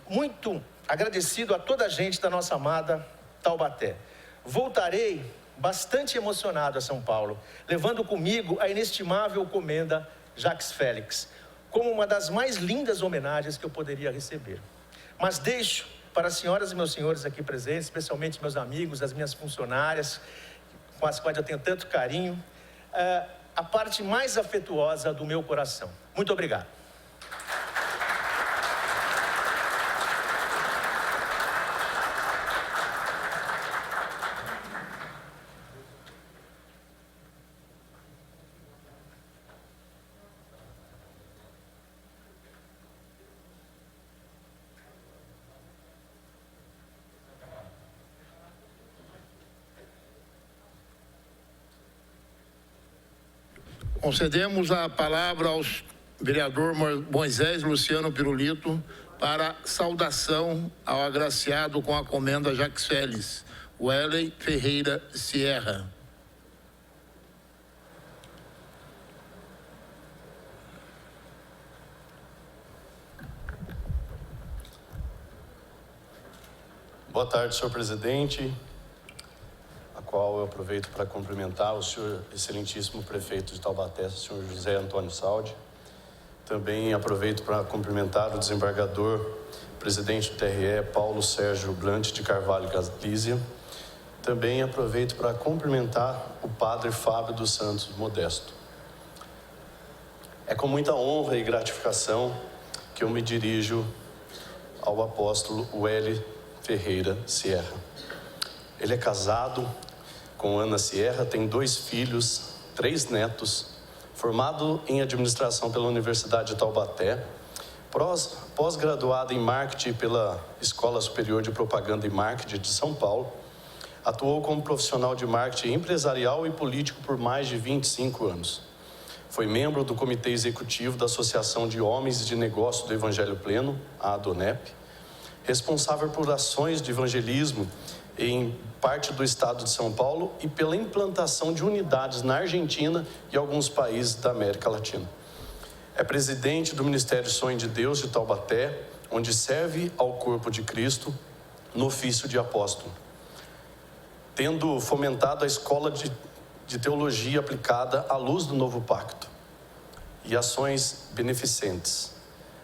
S9: muito agradecido a toda a gente da nossa amada Taubaté. Voltarei bastante emocionado a São Paulo, levando comigo a inestimável comenda Jacques Félix, como uma das mais lindas homenagens que eu poderia receber. Mas deixo para as senhoras e meus senhores aqui presentes, especialmente meus amigos, as minhas funcionárias, com as quais eu tenho tanto carinho, a parte mais afetuosa do meu coração. Muito obrigado.
S2: Concedemos a palavra ao vereador Moisés Luciano Pirulito para saudação ao agraciado com a comenda Jacques Félix, Welley Ferreira Sierra.
S10: Boa tarde, senhor presidente, a qual qual eu aproveito para cumprimentar o senhor excelentíssimo prefeito de Taubaté, senhor José Antônio Saldi. Também aproveito para cumprimentar o desembargador, presidente do TRE, Paulo Sérgio Brant de Carvalho Galícia. Também aproveito para cumprimentar o padre Fábio dos Santos Modesto. É com muita honra e gratificação que eu me dirijo ao apóstolo Wely Ferreira Sierra. Ele é casado com Ana Sierra, tem 2 filhos, 3 netos, formado em administração pela Universidade de Taubaté, pós-graduado em marketing pela Escola Superior de Propaganda e Marketing de São Paulo, atuou como profissional de marketing empresarial e político por mais de 25 anos. Foi membro do Comitê Executivo da Associação de Homens de Negócio do Evangelho Pleno, a ADONEP, responsável por ações de evangelismo em parte do estado de São Paulo e pela implantação de unidades na Argentina e alguns países da América Latina. É presidente do Ministério Sonho de Deus de Taubaté, onde serve ao corpo de Cristo no ofício de apóstolo, tendo fomentado a escola de teologia aplicada à luz do novo pacto e ações beneficentes.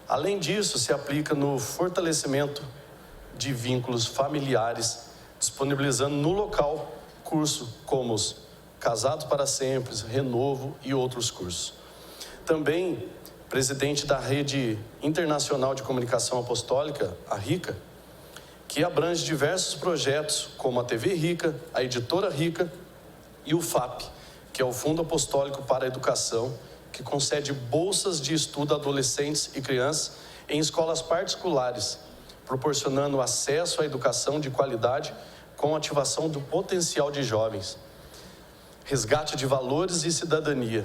S10: Além disso, se aplica no fortalecimento de vínculos familiares, disponibilizando no local cursos como os Casados para Sempre, Renovo e outros cursos. Também presidente da Rede Internacional de Comunicação Apostólica, a RICA, que abrange diversos projetos como a TV Rica, a Editora Rica e o FAP, que é o Fundo Apostólico para a Educação, que concede bolsas de estudo a adolescentes e crianças em escolas particulares, proporcionando acesso à educação de qualidade com ativação do potencial de jovens, resgate de valores e cidadania,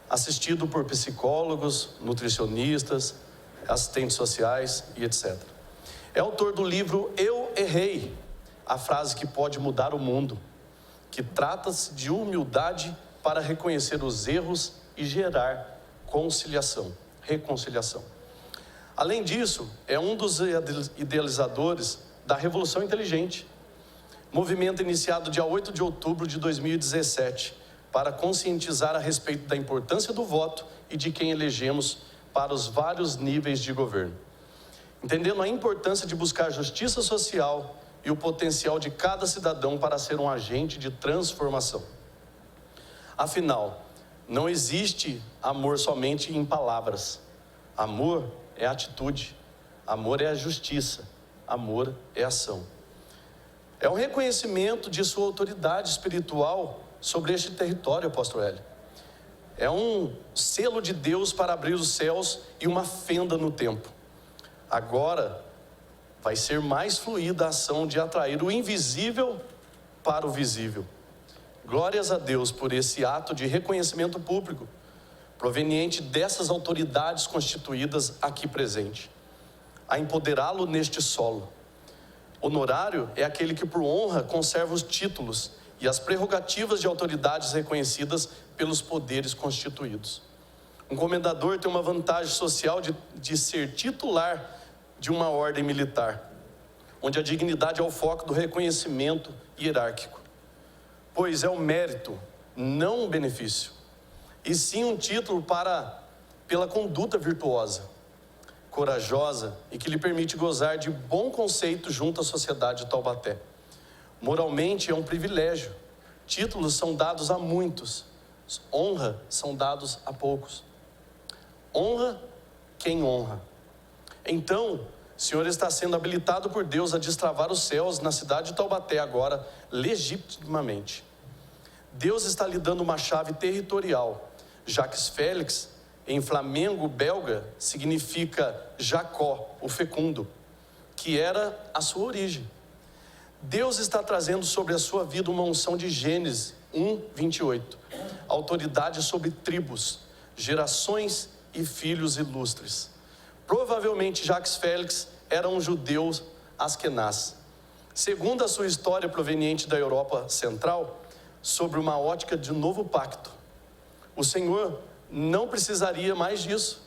S10: assistido por psicólogos, nutricionistas, assistentes sociais e etc. É autor do livro Eu Errei, a frase que pode mudar o mundo, que trata-se de humildade para reconhecer os erros e gerar reconciliação. Além disso, é um dos idealizadores da Revolução Inteligente, movimento iniciado dia 8 de outubro de 2017, para conscientizar a respeito da importância do voto e de quem elegemos para os vários níveis de governo, entendendo a importância de buscar justiça social e o potencial de cada cidadão para ser um agente de transformação. Afinal, não existe amor somente em palavras. Amor é atitude, amor é a justiça, amor é ação. É um reconhecimento de sua autoridade espiritual sobre este território, apóstolo Hélio. É um selo de Deus para abrir os céus e uma fenda no tempo. Agora vai ser mais fluida a ação de atrair o invisível para o visível. Glórias a Deus por esse ato de reconhecimento público, proveniente dessas autoridades constituídas aqui presente, a empoderá-lo neste solo. Honorário é aquele que por honra conserva os títulos e as prerrogativas de autoridades reconhecidas pelos poderes constituídos. Um comendador tem uma vantagem social de ser titular de uma ordem militar, onde a dignidade é o foco do reconhecimento hierárquico, pois é o mérito, não um benefício, e sim um título pela conduta virtuosa, corajosa e que lhe permite gozar de bom conceito junto à sociedade de Taubaté. Moralmente é um privilégio. Títulos são dados a muitos, honra são dados a poucos. Honra quem honra. Então, o senhor está sendo habilitado por Deus a destravar os céus na cidade de Taubaté agora, legitimamente. Deus está lhe dando uma chave territorial. Jacques Félix, em flamengo belga, significa Jacó, o fecundo, que era a sua origem. Deus está trazendo sobre a sua vida uma unção de Gênesis 1:28, autoridade sobre tribos, gerações e filhos ilustres. Provavelmente Jacques Félix era um judeu askenaz. Segundo a sua história proveniente da Europa Central, sobre uma ótica de novo pacto, o Senhor não precisaria mais disso.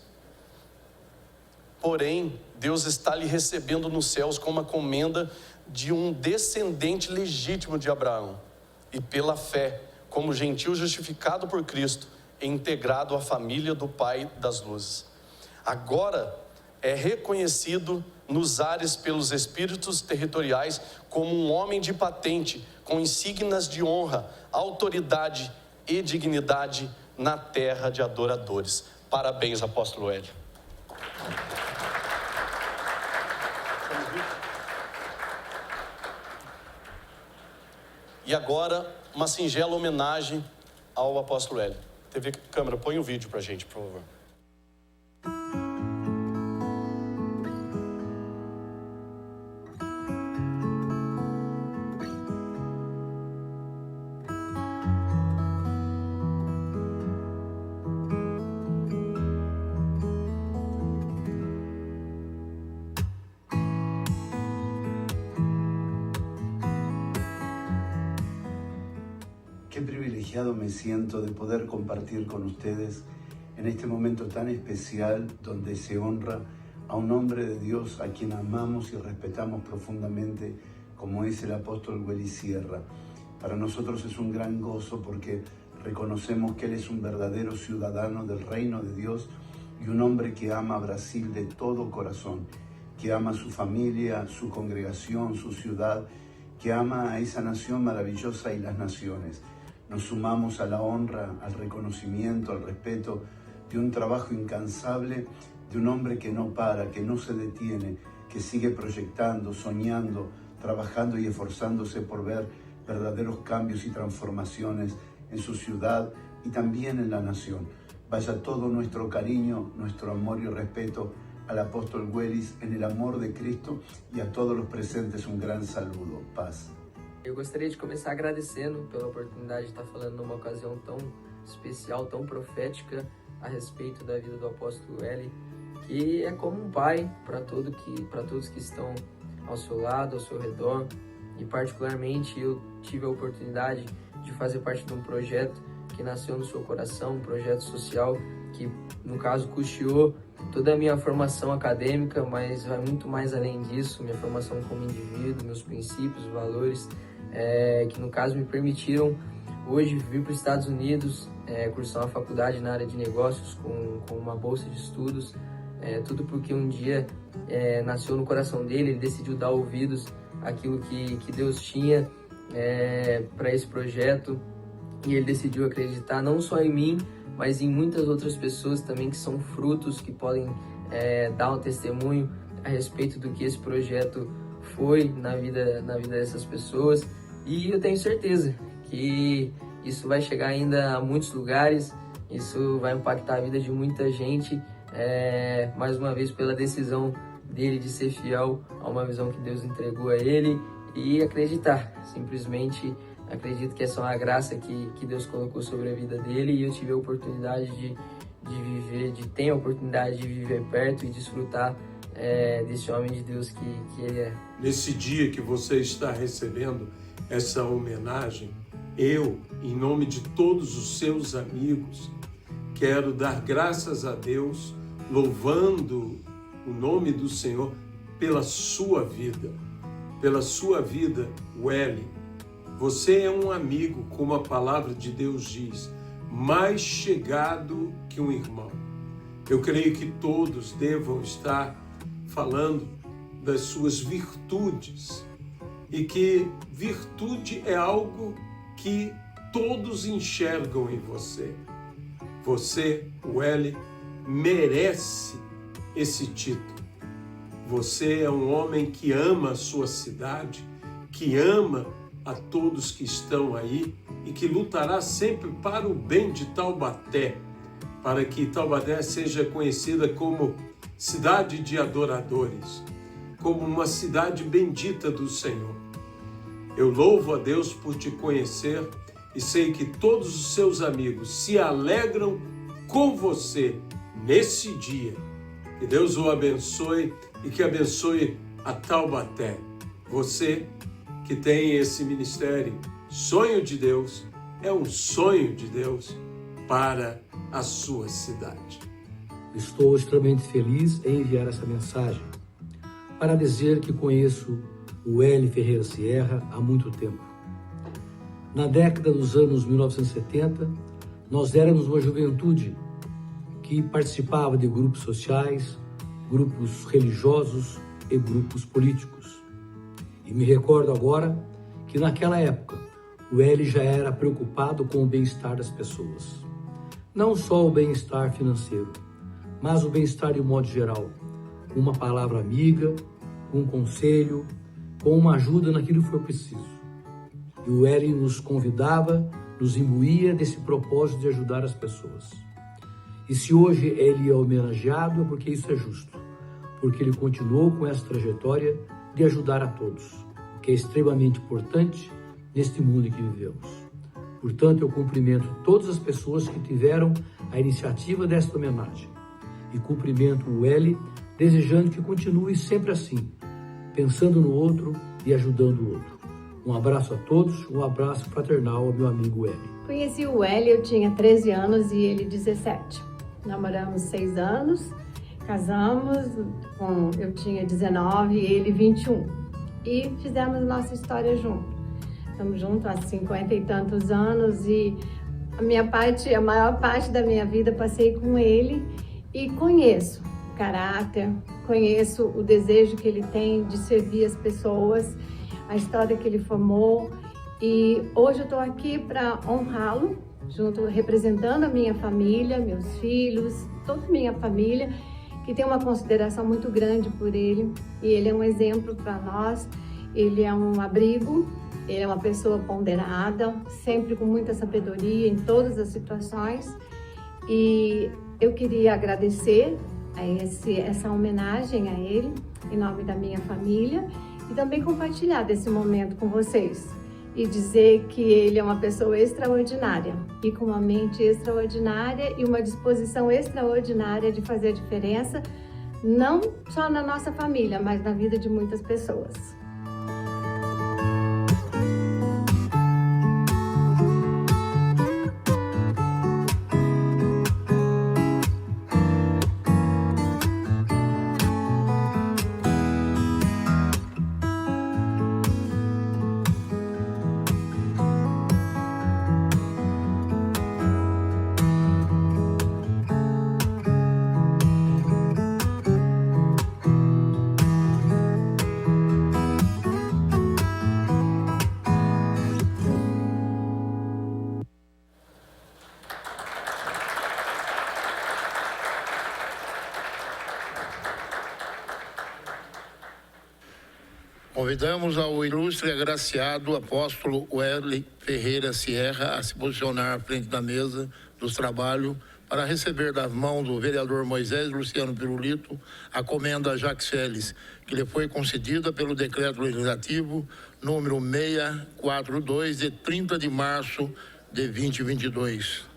S10: Porém, Deus está lhe recebendo nos céus com uma comenda de um descendente legítimo de Abraão. e pela fé, como gentil justificado por Cristo e integrado à família do Pai das luzes. Agora é reconhecido nos ares pelos espíritos territoriais como um homem de patente, com insígnias de honra, autoridade e dignidade na terra de adoradores. Parabéns, apóstolo Hélio. E agora, uma singela homenagem ao apóstolo Hélio. TV câmera, põe o vídeo pra gente, por favor.
S11: Qué privilegiado me siento de poder compartir con ustedes en este momento tan especial donde se honra a un hombre de Dios a quien amamos y respetamos profundamente, como es el apóstol Wely Sierra. Para nosotros es un gran gozo porque reconocemos que él es un verdadero ciudadano del reino de Dios y un hombre que ama a Brasil de todo corazón, que ama a su familia, su congregación, su ciudad, que ama a esa nación maravillosa y las naciones. Nos sumamos a la honra, al reconocimiento, al respeto de un trabajo incansable, de un hombre que no para, que no se detiene, que sigue proyectando, soñando, trabajando y esforzándose por ver verdaderos cambios y transformaciones en su ciudad y también en la nación. Vaya todo nuestro cariño, nuestro amor y respeto al apóstol Wely en el amor de Cristo e a todos os presentes um grande saludo. Paz.
S12: Eu gostaria de começar agradecendo pela oportunidade de estar falando numa ocasião tão especial, tão profética a respeito da vida do apóstolo Wely, que é como um pai para todos que estão ao seu lado, ao seu redor, e particularmente eu tive a oportunidade de fazer parte de um projeto que nasceu no seu coração, um projeto social que, no caso, custeou toda a minha formação acadêmica, mas vai muito mais além disso, minha formação como indivíduo, meus princípios, valores, que no caso me permitiram hoje vir para os Estados Unidos, cursar uma faculdade na área de negócios com uma bolsa de estudos, tudo porque um dia nasceu no coração dele, ele decidiu dar ouvidos àquilo que Deus tinha para esse projeto, e ele decidiu acreditar não só em mim, mas em muitas outras pessoas também que são frutos, que podem dar um testemunho a respeito do que esse projeto foi na vida dessas pessoas. E eu tenho certeza que isso vai chegar ainda a muitos lugares, isso vai impactar a vida de muita gente, mais uma vez pela decisão dele de ser fiel a uma visão que Deus entregou a ele e acreditar, simplesmente acredito que essa é uma graça que Deus colocou sobre a vida dele, e eu tive a oportunidade ter a oportunidade de viver perto e desfrutar desse homem de Deus que ele é.
S13: Nesse dia que você está recebendo essa homenagem, eu, em nome de todos os seus amigos, quero dar graças a Deus, louvando o nome do Senhor pela sua vida, Wely. Você é um amigo, como a palavra de Deus diz, mais chegado que um irmão. Eu creio que todos devam estar falando das suas virtudes, e que virtude é algo que todos enxergam em você. Você, Wely, merece esse título. Você é um homem que ama a sua cidade, que ama a todos que estão aí e que lutará sempre para o bem de Taubaté, para que Taubaté seja conhecida como cidade de adoradores, como uma cidade bendita do Senhor. Eu louvo a Deus por te conhecer e sei que todos os seus amigos se alegram com você nesse dia. Que Deus o abençoe e que abençoe a Taubaté. Você que tem esse ministério, Sonho de Deus, é um sonho de Deus para a sua cidade.
S14: Estou extremamente feliz em enviar essa mensagem para dizer que conheço o Wely Ferreira Sierra há muito tempo. Na década dos anos 1970, nós éramos uma juventude que participava de grupos sociais, grupos religiosos e grupos políticos. E me recordo agora que naquela época o L já era preocupado com o bem-estar das pessoas. Não só o bem-estar financeiro, mas o bem-estar de modo geral, com uma palavra amiga, com um conselho, com uma ajuda naquilo que for preciso. E o L nos convidava, nos imbuía desse propósito de ajudar as pessoas. E se hoje ele é homenageado, é porque isso é justo, porque ele continuou com essa trajetória de ajudar a todos, que é extremamente importante neste mundo em que vivemos. Portanto, eu cumprimento todas as pessoas que tiveram a iniciativa desta homenagem e cumprimento o L, desejando que continue sempre assim, pensando no outro e ajudando o outro. Um abraço a todos, um abraço fraternal ao meu amigo L.
S15: Conheci o L, eu tinha 13 anos e ele 17. Namoramos 6 anos, casamos, eu tinha 19 e ele 21. E fizemos nossa história junto. Estamos juntos há 50 e tantos anos e a maior parte da minha vida passei com ele e conheço o caráter, conheço o desejo que ele tem de servir as pessoas, a história que ele formou, e hoje eu estou aqui para honrá-lo, representando a minha família, meus filhos, toda a minha família, que tem uma consideração muito grande por ele, e ele é um exemplo para nós, ele é um abrigo, ele é uma pessoa ponderada, sempre com muita sabedoria em todas as situações, e eu queria agradecer essa homenagem a ele, em nome da minha família, e também compartilhar desse momento com vocês e dizer que ele é uma pessoa extraordinária e com uma mente extraordinária e uma disposição extraordinária de fazer a diferença, não só na nossa família, mas na vida de muitas pessoas.
S2: Convidamos ao ilustre agraciado apóstolo L. Ferreira Sierra a se posicionar à frente da mesa dos trabalhos para receber das mãos do vereador Moisés Luciano Pirulito a comenda Jacques Félix, que lhe foi concedida pelo decreto legislativo número 642 de 30 de março de 2022.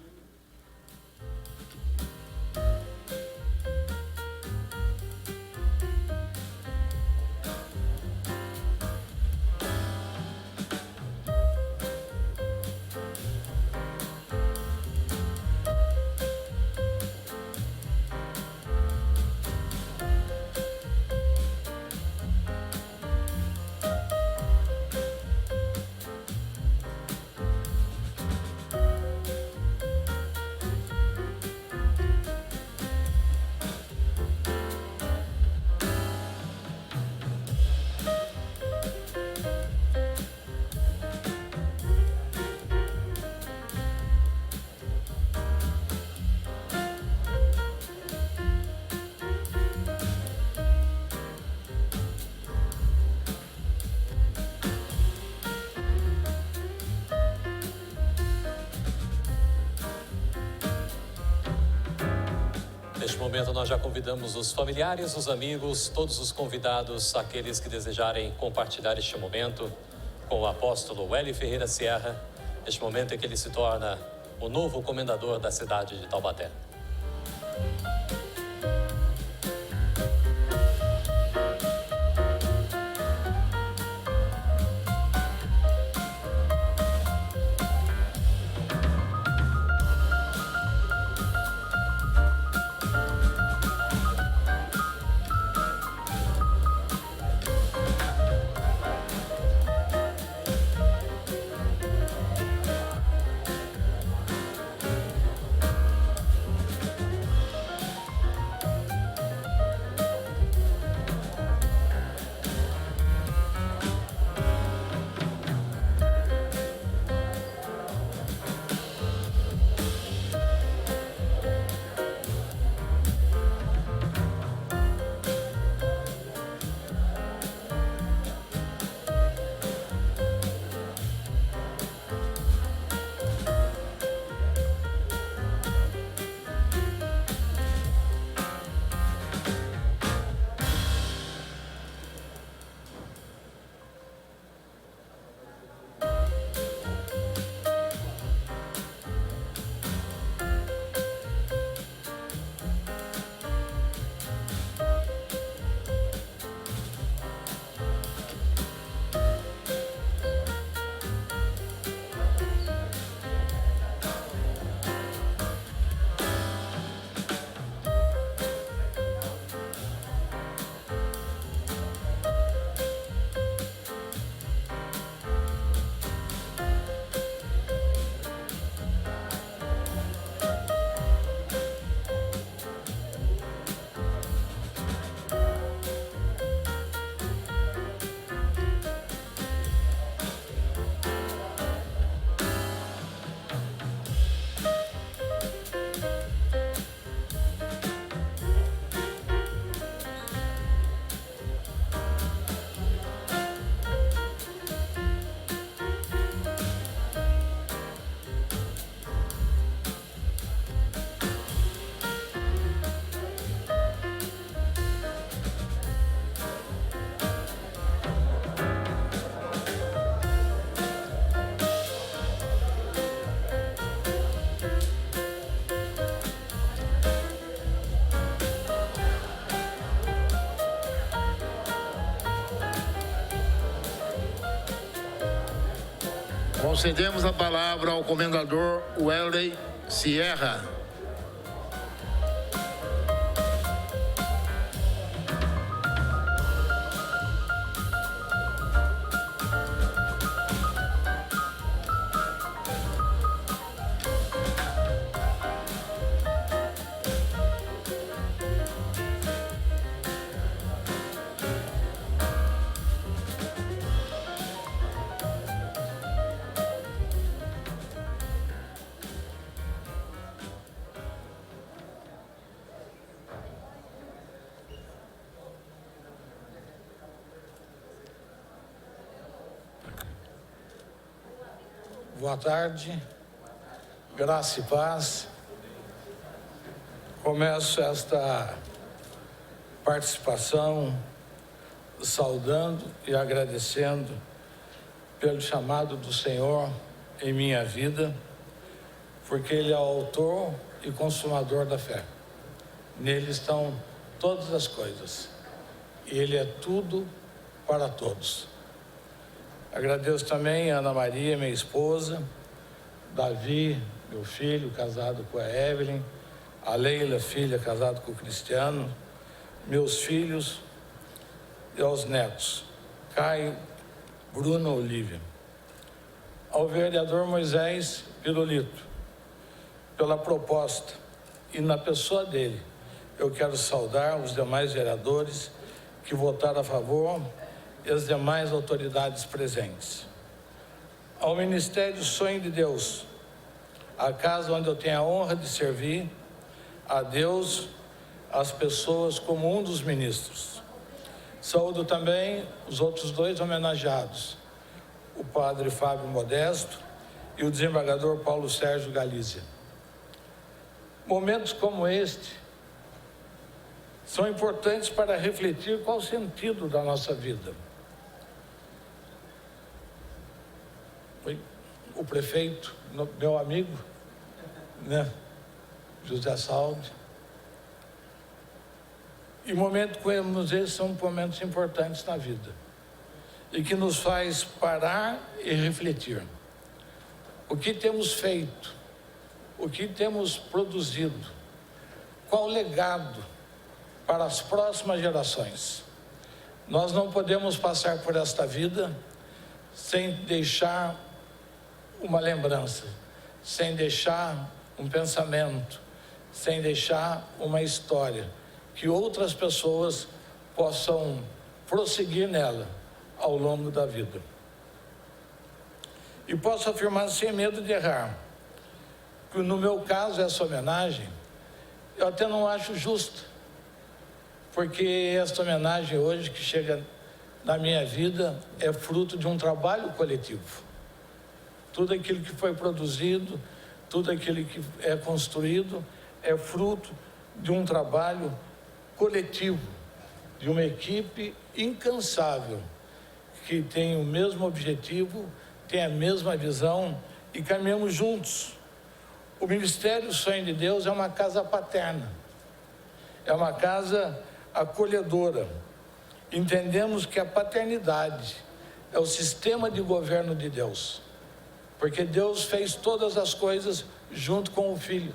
S1: Neste momento, nós já convidamos os familiares, os amigos, todos os convidados, aqueles que desejarem compartilhar este momento com o apóstolo L. Ferreira Sierra, este momento em que ele se torna o novo comendador da cidade de Taubaté.
S2: Concedemos a palavra ao comendador Wesley Sierra.
S16: Boa tarde, graça e paz. Começo esta participação saudando e agradecendo pelo chamado do Senhor em minha vida, porque Ele é o autor e consumador da fé. Nele estão todas as coisas e Ele é tudo para todos. Agradeço também a Ana Maria, minha esposa, Davi, meu filho, casado com a Evelyn, a Leila, filha, casada com o Cristiano, meus filhos e aos netos, Caio, Bruno, Olívia. Ao vereador Moisés Pirulito, pela proposta e na pessoa dele, eu quero saudar os demais vereadores que votaram a favor e as demais autoridades presentes. Ao Ministério Sonho de Deus, a casa onde eu tenho a honra de servir a Deus, as pessoas como um dos ministros. Saúdo também os outros dois homenageados, o padre Fábio Modesto e o desembargador Paulo Sérgio Galízia. Momentos como este são importantes para refletir qual o sentido da nossa vida. O prefeito, meu amigo, né, José Saldi. E momentos como esses são momentos importantes na vida e que nos faz parar e refletir. O que temos feito? O que temos produzido? Qual o legado para as próximas gerações? Nós não podemos passar por esta vida sem deixar uma lembrança, sem deixar um pensamento, sem deixar uma história, que outras pessoas possam prosseguir nela ao longo da vida. E posso afirmar sem medo de errar, que no meu caso essa homenagem, eu até não acho justa, porque esta homenagem hoje que chega na minha vida é fruto de um trabalho coletivo. Tudo aquilo que foi produzido, tudo aquilo que é construído é fruto de um trabalho coletivo, de uma equipe incansável, que tem o mesmo objetivo, tem a mesma visão e caminhamos juntos. O Ministério Sonho de Deus é uma casa paterna, é uma casa acolhedora. Entendemos que a paternidade é o sistema de governo de Deus, porque Deus fez todas as coisas junto com o Filho.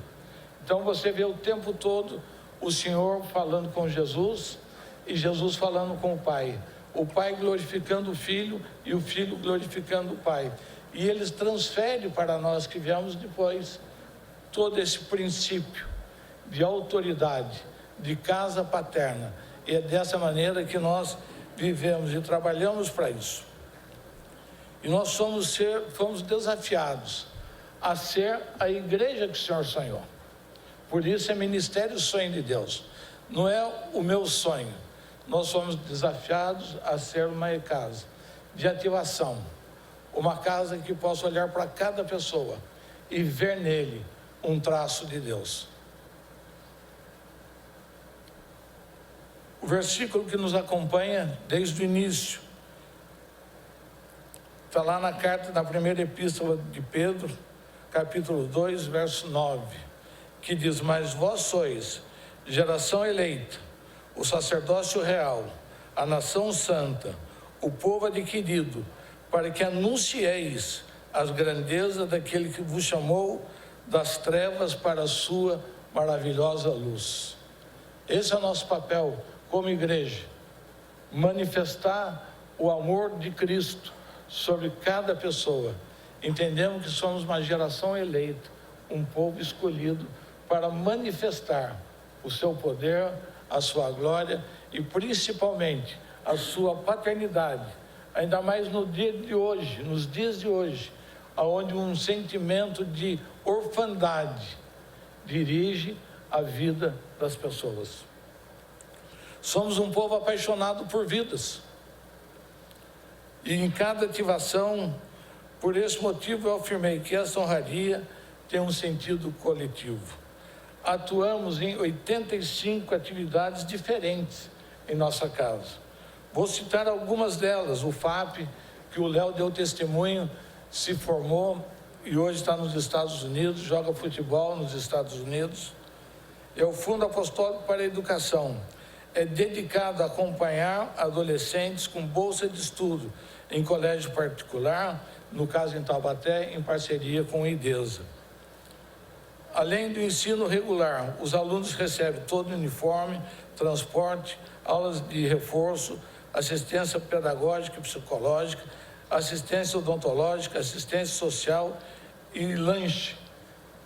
S16: Então você vê o tempo todo o Senhor falando com Jesus e Jesus falando com o Pai glorificando o Filho e o Filho glorificando o Pai. E eles transferem para nós que viemos depois todo esse princípio de autoridade, de casa paterna. E é dessa maneira que nós vivemos e trabalhamos para isso. E nós fomos desafiados a ser a igreja que o Senhor sonhou. Por isso é Ministério Sonho de Deus. Não é o meu sonho. Nós fomos desafiados a ser uma casa de ativação. Uma casa que possa olhar para cada pessoa e ver nele um traço de Deus. O versículo que nos acompanha desde o início está lá na carta, na primeira epístola de Pedro, capítulo 2, verso 9, que diz: mas vós sois geração eleita, o sacerdócio real, a nação santa, o povo adquirido, para que anuncieis as grandezas daquele que vos chamou das trevas para a sua maravilhosa luz. Esse é o nosso papel como igreja, manifestar o amor de Cristo sobre cada pessoa. Entendemos que somos uma geração eleita, um povo escolhido para manifestar o seu poder, a sua glória e principalmente a sua paternidade, ainda mais no dia de hoje, nos dias de hoje, onde um sentimento de orfandade dirige a vida das pessoas. Somos um povo apaixonado por vidas. E em cada ativação, por esse motivo eu afirmei que essa honraria tem um sentido coletivo. Atuamos em 85 atividades diferentes em nossa casa. Vou citar algumas delas. O FAP, que o Léo deu testemunho, se formou e hoje está nos Estados Unidos, joga futebol nos Estados Unidos. É o Fundo Apostólico para a Educação. É dedicado a acompanhar adolescentes com bolsa de estudo em colégio particular, no caso em Taubaté, em parceria com o IDESA. Além do ensino regular, os alunos recebem todo o uniforme, transporte, aulas de reforço, assistência pedagógica e psicológica, assistência odontológica, assistência social e lanche.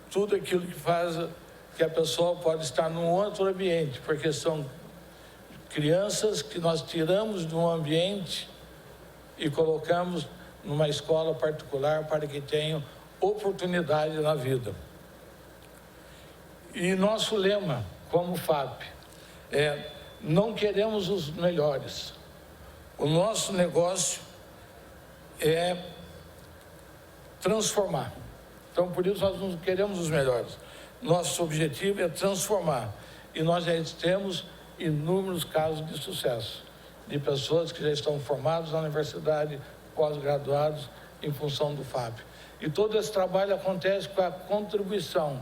S16: Tudo aquilo que faz que a pessoa pode estar num outro ambiente, porque são crianças que nós tiramos de um ambiente e colocamos numa escola particular para que tenham oportunidade na vida. E nosso lema, como FAP, é: não queremos os melhores. O nosso negócio é transformar. Então, por isso, nós não queremos os melhores. Nosso objetivo é transformar. E nós já temos inúmeros casos de sucesso, de pessoas que já estão formadas na universidade, pós-graduados, em função do FAP. E todo esse trabalho acontece com a contribuição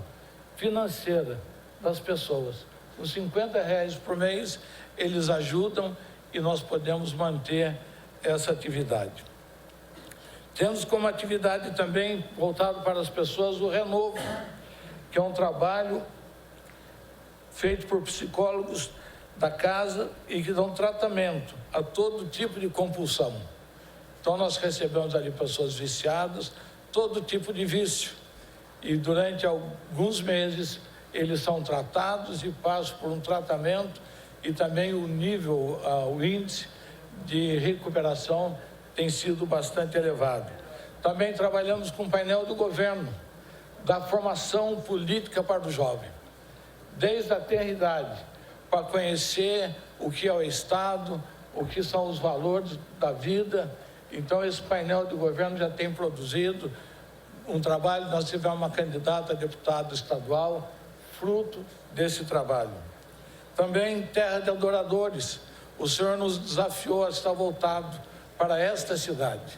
S16: financeira das pessoas. Com R$50 por mês, eles ajudam e nós podemos manter essa atividade. Temos como atividade também, voltado para as pessoas, o Renovo, que é um trabalho feito por psicólogos da casa e que dão tratamento a todo tipo de compulsão. Então, nós recebemos ali pessoas viciadas, todo tipo de vício. E durante alguns meses, eles são tratados e passam por um tratamento e também o nível, o índice de recuperação tem sido bastante elevado. Também trabalhamos com o painel do governo, da formação política para o jovem, desde a tenra-idade, para conhecer o que é o Estado, o que são os valores da vida. Então, esse painel do governo já tem produzido um trabalho. Nós tivemos uma candidata a deputado estadual, fruto desse trabalho. Também Terra de Adoradores. O Senhor nos desafiou a estar voltado para esta cidade,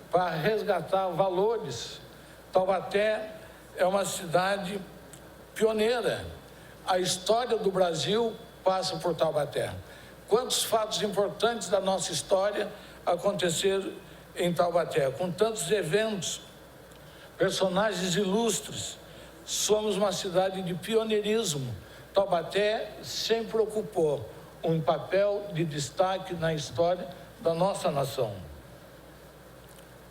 S16: para resgatar valores. Taubaté é uma cidade pioneira. A história do Brasil passa por Taubaté. Quantos fatos importantes da nossa história aconteceram em Taubaté, com tantos eventos, personagens ilustres. Somos uma cidade de pioneirismo. Taubaté sempre ocupou um papel de destaque na história da nossa nação.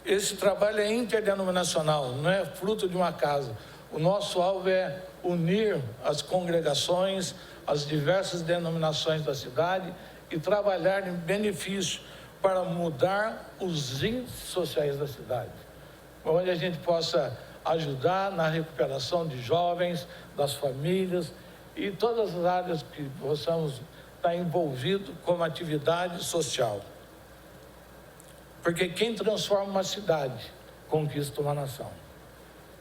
S16: Esse trabalho é interdenominacional, não é fruto de uma casa. O nosso alvo é unir as congregações, as diversas denominações da cidade e trabalhar em benefício para mudar os índices sociais da cidade, onde a gente possa ajudar na recuperação de jovens, das famílias e todas as áreas que possamos estar envolvidos como atividade social. Porque quem transforma uma cidade, conquista uma nação.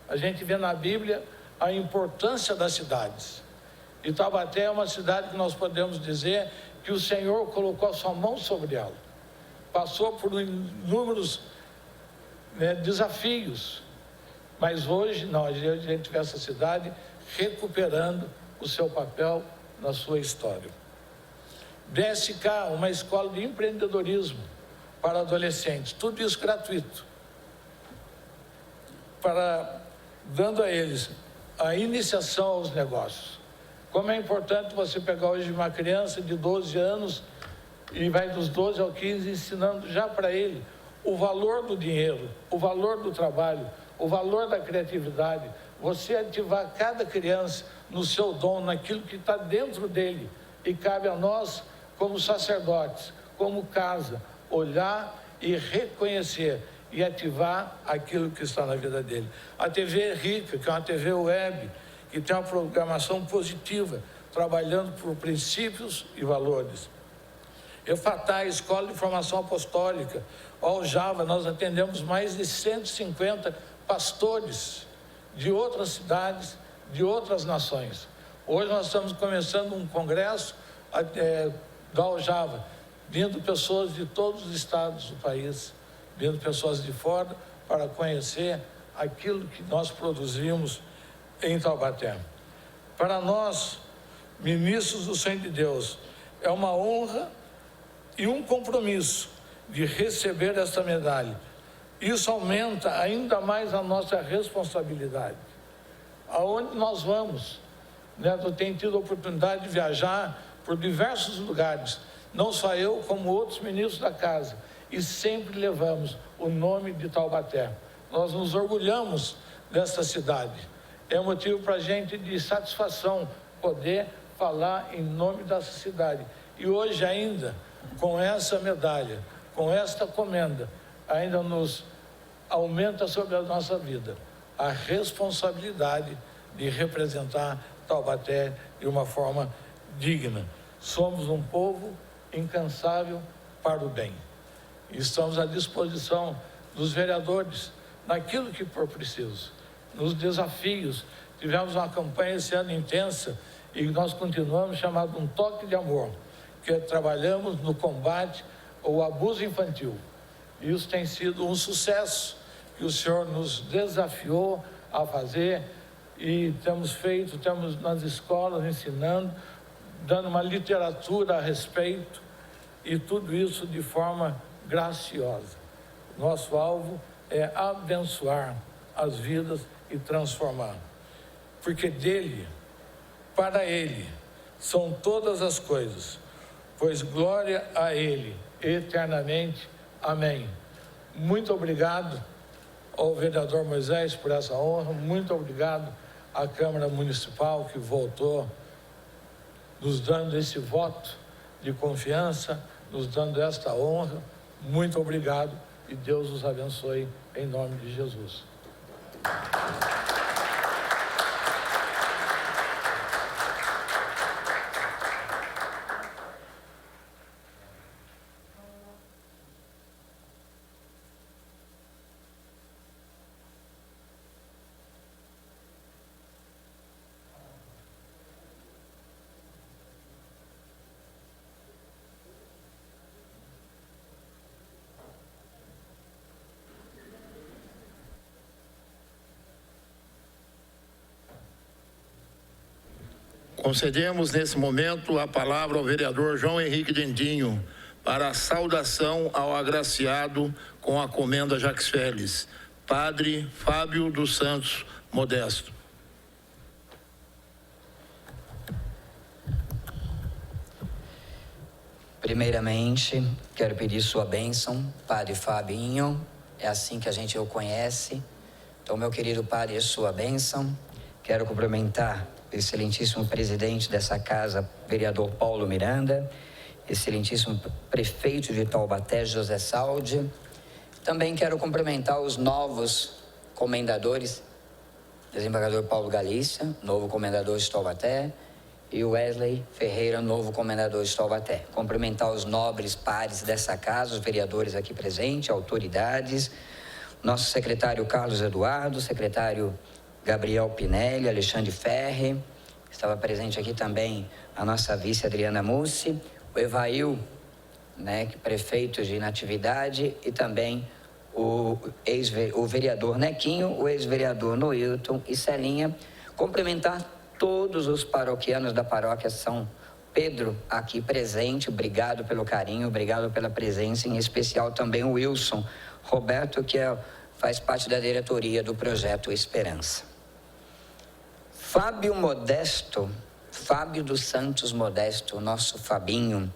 S16: A gente vê na Bíblia a importância das cidades. E Taubaté é uma cidade que nós podemos dizer que o Senhor colocou a sua mão sobre ela. Passou por inúmeros desafios. Mas hoje, não, a gente vê essa cidade recuperando o seu papel na sua história. BSK, uma escola de empreendedorismo para adolescentes, tudo isso gratuito. dando a eles a iniciação aos negócios. Como é importante você pegar hoje uma criança de 12 anos e vai dos 12 ao 15 ensinando já para ele o valor do dinheiro, o valor do trabalho, o valor da criatividade. Você ativar cada criança no seu dom, naquilo que está dentro dele. E cabe a nós, como sacerdotes, como casa, olhar e reconhecer e ativar aquilo que está na vida dele. A TV Rica, que é uma TV web, que tem uma programação positiva, trabalhando por princípios e valores. Efatá, Escola de Formação Apostólica, Aljava, nós atendemos mais de 150 pastores de outras cidades, de outras nações. Hoje nós estamos começando um congresso da Aljava, vindo pessoas de todos os estados do país, vindo pessoas de fora para conhecer aquilo que nós produzimos em Taubaté. Para nós, ministros do Sangue de Deus, é uma honra e um compromisso de receber esta medalha. Isso aumenta ainda mais a nossa responsabilidade. Aonde nós vamos, né? Eu tenho tido a oportunidade de viajar por diversos lugares, não só eu, como outros ministros da casa, e sempre levamos o nome de Taubaté. Nós nos orgulhamos dessa cidade. É motivo para a gente de satisfação poder falar em nome dessa cidade. E hoje ainda, com essa medalha, com esta comenda, ainda nos aumenta sobre a nossa vida a responsabilidade de representar Taubaté de uma forma digna. Somos um povo incansável para o bem. Estamos à disposição dos vereadores naquilo que for preciso, nos desafios. Tivemos uma campanha esse ano intensa e nós continuamos, chamado Um Toque de Amor, que trabalhamos no combate ao abuso infantil. Isso tem sido um sucesso que o Senhor nos desafiou a fazer e temos nas escolas ensinando, dando uma literatura a respeito e tudo isso de forma graciosa. Nosso alvo é abençoar as vidas e transformar, porque dele, para ele, são todas as coisas, pois glória a ele eternamente. Amém. Muito obrigado ao vereador Moisés por essa honra, muito obrigado à Câmara Municipal que voltou nos dando esse voto de confiança, nos dando esta honra. Muito obrigado e Deus os abençoe em nome de Jesus.
S2: Concedemos nesse momento a palavra ao vereador João Henrique Dendinho para a saudação ao agraciado com a comenda Jacques Félix, Padre Fábio dos Santos Modesto.
S17: Primeiramente, quero pedir sua bênção, Padre Fabinho, é assim que a gente o conhece. Então, meu querido Padre, sua bênção. Quero cumprimentar o excelentíssimo presidente dessa casa, vereador Paulo Miranda, excelentíssimo prefeito de Taubaté, José Saldi. Também quero cumprimentar os novos comendadores, desembargador Paulo Galícia, novo comendador de Taubaté, e Wesley Ferreira, novo comendador de Taubaté. Cumprimentar os nobres pares dessa casa, os vereadores aqui presentes, autoridades, nosso secretário Carlos Eduardo, secretário Gabriel Pinelli, Alexandre Ferre, estava presente aqui também a nossa vice Adriana Mussi, o Evail, né, prefeito de Natividade, e também o vereador Nequinho, o ex-vereador Noilton e Celinha. Cumprimentar todos os paroquianos da paróquia São Pedro aqui presente, obrigado pelo carinho, obrigado pela presença, em especial também o Wilson Roberto, que faz parte da diretoria do Projeto Esperança. Fábio dos Santos Modesto, nosso Fabinho,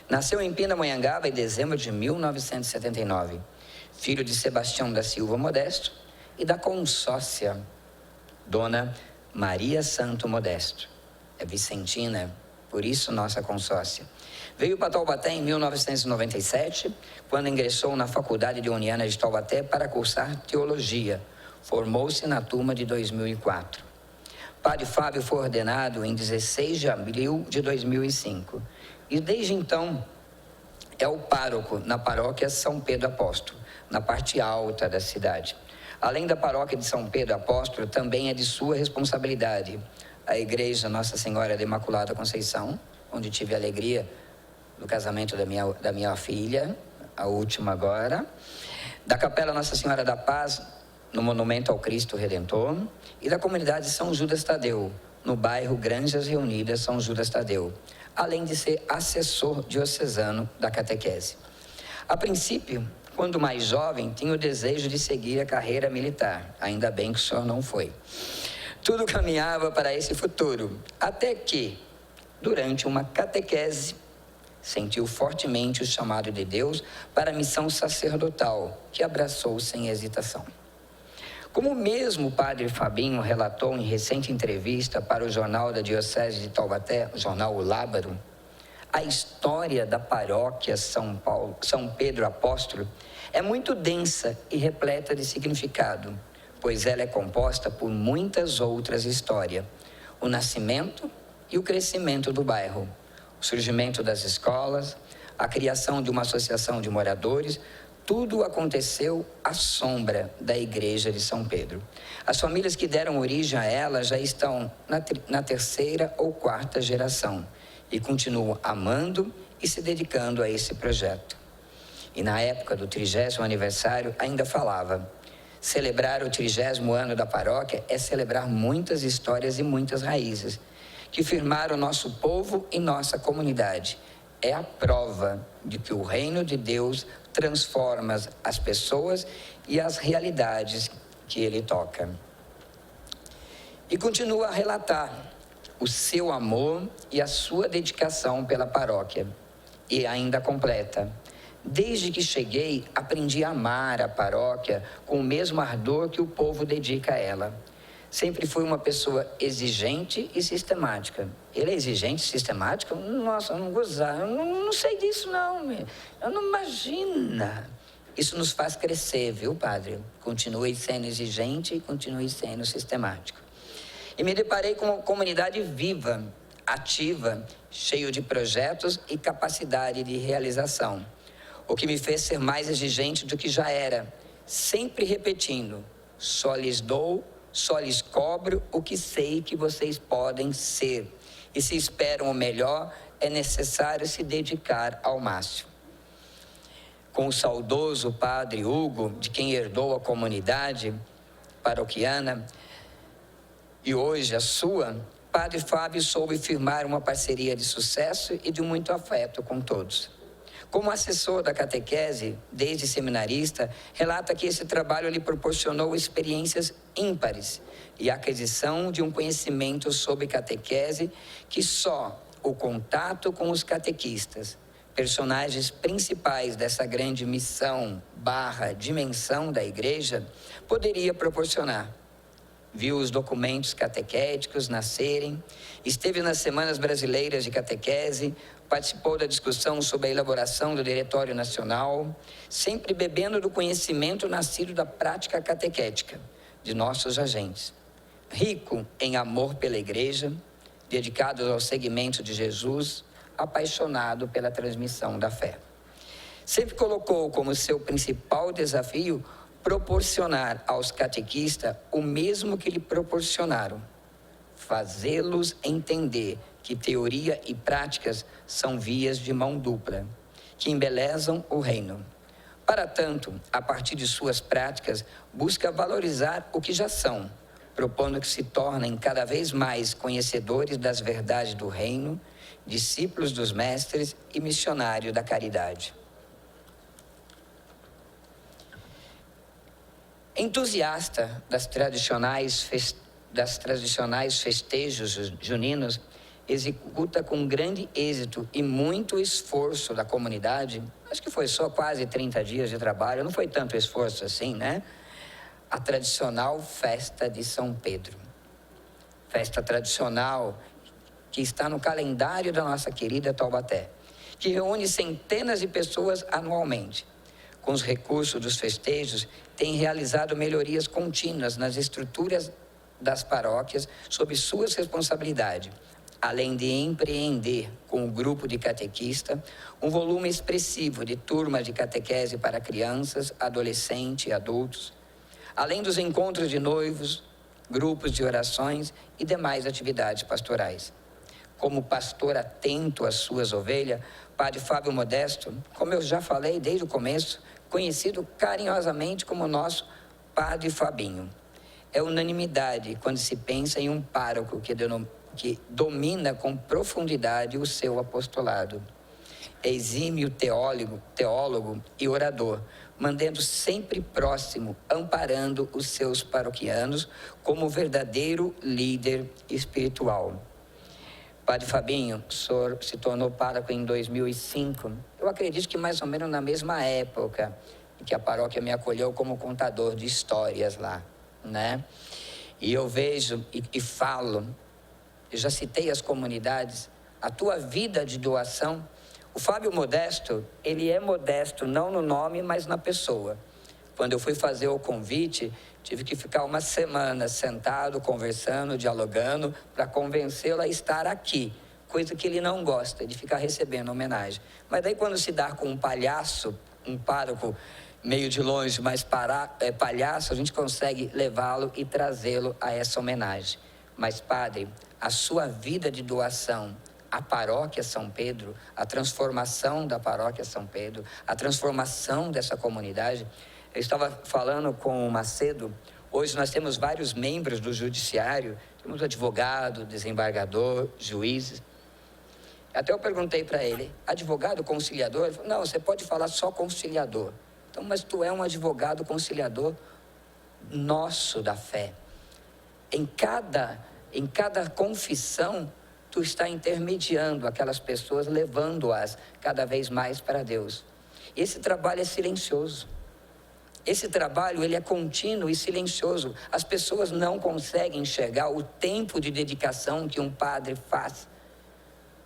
S17: nasceu em Pindamonhangaba em dezembro de 1979, filho de Sebastião da Silva Modesto e da consórcia Dona Maria Santo Modesto. É vicentina, por isso nossa consórcia. Veio para Taubaté em 1997, quando ingressou na Faculdade de Uniana de Taubaté para cursar Teologia. Formou-se na turma de 2004. Padre Fábio foi ordenado em 16 de abril de 2005 e desde então é o pároco na paróquia São Pedro Apóstolo, na parte alta da cidade. Além da paróquia de São Pedro Apóstolo, também é de sua responsabilidade a Igreja Nossa Senhora da Imaculada Conceição, onde tive a alegria do casamento da minha filha, a última agora, da Capela Nossa Senhora da Paz, no Monumento ao Cristo Redentor, e da comunidade São Judas Tadeu, no bairro Granjas Reunidas São Judas Tadeu, além de ser assessor diocesano da catequese. A princípio, quando mais jovem, tinha o desejo de seguir a carreira militar, ainda bem que o senhor não foi. Tudo caminhava para esse futuro, até que, durante uma catequese, sentiu fortemente o chamado de Deus para a missão sacerdotal, que abraçou sem hesitação. Como o mesmo padre Fabinho relatou em recente entrevista para o jornal da Diocese de Taubaté, o jornal O Lábaro, a história da paróquia São Pedro Apóstolo é muito densa e repleta de significado, pois ela é composta por muitas outras histórias. O nascimento e o crescimento do bairro, o surgimento das escolas, a criação de uma associação de moradores, tudo aconteceu à sombra da Igreja de São Pedro. As famílias que deram origem a ela já estão na terceira ou quarta geração e continuam amando e se dedicando a esse projeto. E na época do 30º aniversário ainda falava: celebrar o 30º ano da paróquia é celebrar muitas histórias e muitas raízes que firmaram nosso povo e nossa comunidade. É a prova de que o reino de Deus transforma as pessoas e as realidades que ele toca. E continua a relatar o seu amor e a sua dedicação pela paróquia. E ainda completa: desde que cheguei, aprendi a amar a paróquia com o mesmo ardor que o povo dedica a ela. Sempre fui uma pessoa exigente e sistemática. Ele é exigente e sistemático? Nossa, eu não gozar, eu não sei disso não, eu não imagino. Isso nos faz crescer, viu, padre? Continue sendo exigente e continue sendo sistemático. E me deparei com uma comunidade viva, ativa, cheio de projetos e capacidade de realização. O que me fez ser mais exigente do que já era, sempre repetindo: só lhes dou, só lhes cobro o que sei que vocês podem ser. E se esperam o melhor, é necessário se dedicar ao máximo. Com o saudoso padre Hugo, de quem herdou a comunidade paroquiana, e hoje a sua, padre Fábio soube firmar uma parceria de sucesso e de muito afeto com todos. Como assessor da catequese, desde seminarista, relata que esse trabalho lhe proporcionou experiências ímpares e a aquisição de um conhecimento sobre catequese que só o contato com os catequistas, personagens principais dessa grande missão / dimensão da Igreja, poderia proporcionar. Viu os documentos catequéticos nascerem, esteve nas Semanas Brasileiras de Catequese, participou da discussão sobre a elaboração do Diretório Nacional, sempre bebendo do conhecimento nascido da prática catequética de nossos agentes. Rico em amor pela Igreja, dedicado ao seguimento de Jesus, apaixonado pela transmissão da fé. Sempre colocou como seu principal desafio proporcionar aos catequistas o mesmo que lhe proporcionaram, fazê-los entender que teoria e práticas são vias de mão dupla, que embelezam o reino. Para tanto, a partir de suas práticas, busca valorizar o que já são, propondo que se tornem cada vez mais conhecedores das verdades do reino, discípulos dos mestres e missionários da caridade. Entusiasta das tradicionais festejos juninos, executa com grande êxito e muito esforço da comunidade, acho que foi só quase 30 dias de trabalho, não foi tanto esforço assim, né? A tradicional festa de São Pedro. Festa tradicional que está no calendário da nossa querida Taubaté, que reúne centenas de pessoas anualmente. Com os recursos dos festejos, tem realizado melhorias contínuas nas estruturas das paróquias sob suas responsabilidades, além de empreender com o grupo de catequista um volume expressivo de turmas de catequese para crianças, adolescentes e adultos, além dos encontros de noivos, grupos de orações e demais atividades pastorais. Como pastor atento às suas ovelhas, Padre Fábio Modesto, como eu já falei desde o começo, conhecido carinhosamente como nosso Padre Fabinho. É unanimidade quando se pensa em um pároco que domina com profundidade o seu apostolado. É exímio teólogo e orador, mantendo sempre próximo, amparando os seus paroquianos como verdadeiro líder espiritual. Padre Fabinho, o senhor se tornou pároco em 2005. Eu acredito que mais ou menos na mesma época em que a paróquia me acolheu como contador de histórias lá, né? E eu vejo e falo, eu já citei as comunidades, a tua vida de doação. O Fábio Modesto, ele é modesto não no nome, mas na pessoa. Quando eu fui fazer o convite, tive que ficar uma semana sentado, conversando, dialogando, para convencê-lo a estar aqui. Coisa que ele não gosta, de ficar recebendo homenagem. Mas daí quando se dá com um palhaço, um pároco meio de longe, mas palhaço, a gente consegue levá-lo e trazê-lo a essa homenagem. Mas, padre, a sua vida de doação à paróquia São Pedro, a transformação da paróquia São Pedro, a transformação dessa comunidade. Eu estava falando com o Macedo, hoje nós temos vários membros do judiciário, temos advogado, desembargador, juízes. Até eu perguntei para ele, advogado conciliador? Ele falou, não, você pode falar só conciliador. Então, mas tu é um advogado conciliador nosso da fé. Em cada confissão, tu está intermediando aquelas pessoas, levando-as cada vez mais para Deus. Esse trabalho é silencioso. Esse trabalho, ele é contínuo e silencioso. As pessoas não conseguem enxergar o tempo de dedicação que um padre faz.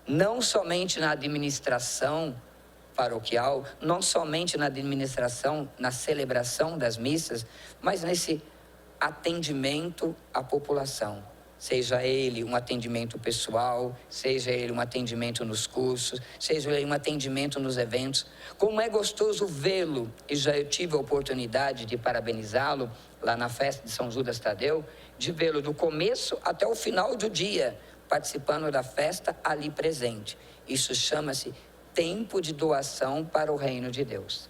S17: Não somente na administração paroquial, não somente na administração, na celebração das missas, mas nesse atendimento à população. Seja ele um atendimento pessoal, seja ele um atendimento nos cursos, seja ele um atendimento nos eventos. Como é gostoso vê-lo, e já eu tive a oportunidade de parabenizá-lo lá na festa de São Judas Tadeu, de vê-lo do começo até o final do dia, participando da festa ali presente. Isso chama-se tempo de doação para o reino de Deus.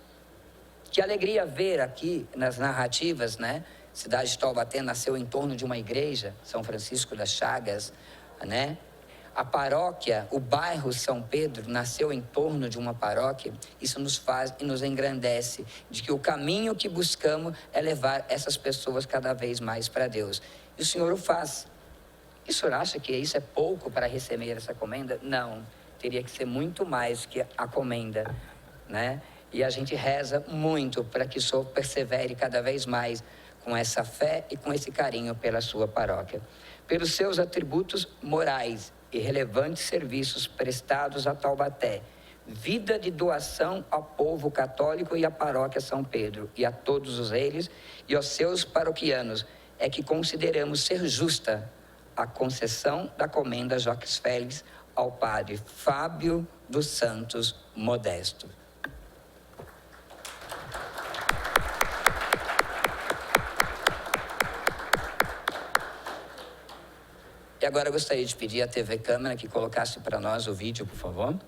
S17: Que alegria ver aqui nas narrativas, né? Cidade de Taubaté nasceu em torno de uma igreja, São Francisco das Chagas, né? A paróquia, o bairro São Pedro, nasceu em torno de uma paróquia. Isso nos faz e nos engrandece de que o caminho que buscamos é levar essas pessoas cada vez mais para Deus. E o Senhor o faz. E o senhor acha que isso é pouco para receber essa comenda? Não, teria que ser muito mais que a comenda, né? E a gente reza muito para que o senhor persevere cada vez mais com essa fé e com esse carinho pela sua paróquia. Pelos seus atributos morais e relevantes serviços prestados a Taubaté, vida de doação ao povo católico e à paróquia São Pedro, e a todos eles e aos seus paroquianos, é que consideramos ser justa a concessão da comenda Jacques Félix ao padre Fábio dos Santos Modesto. E agora eu gostaria de pedir à TV Câmara que colocasse para nós o vídeo, por favor.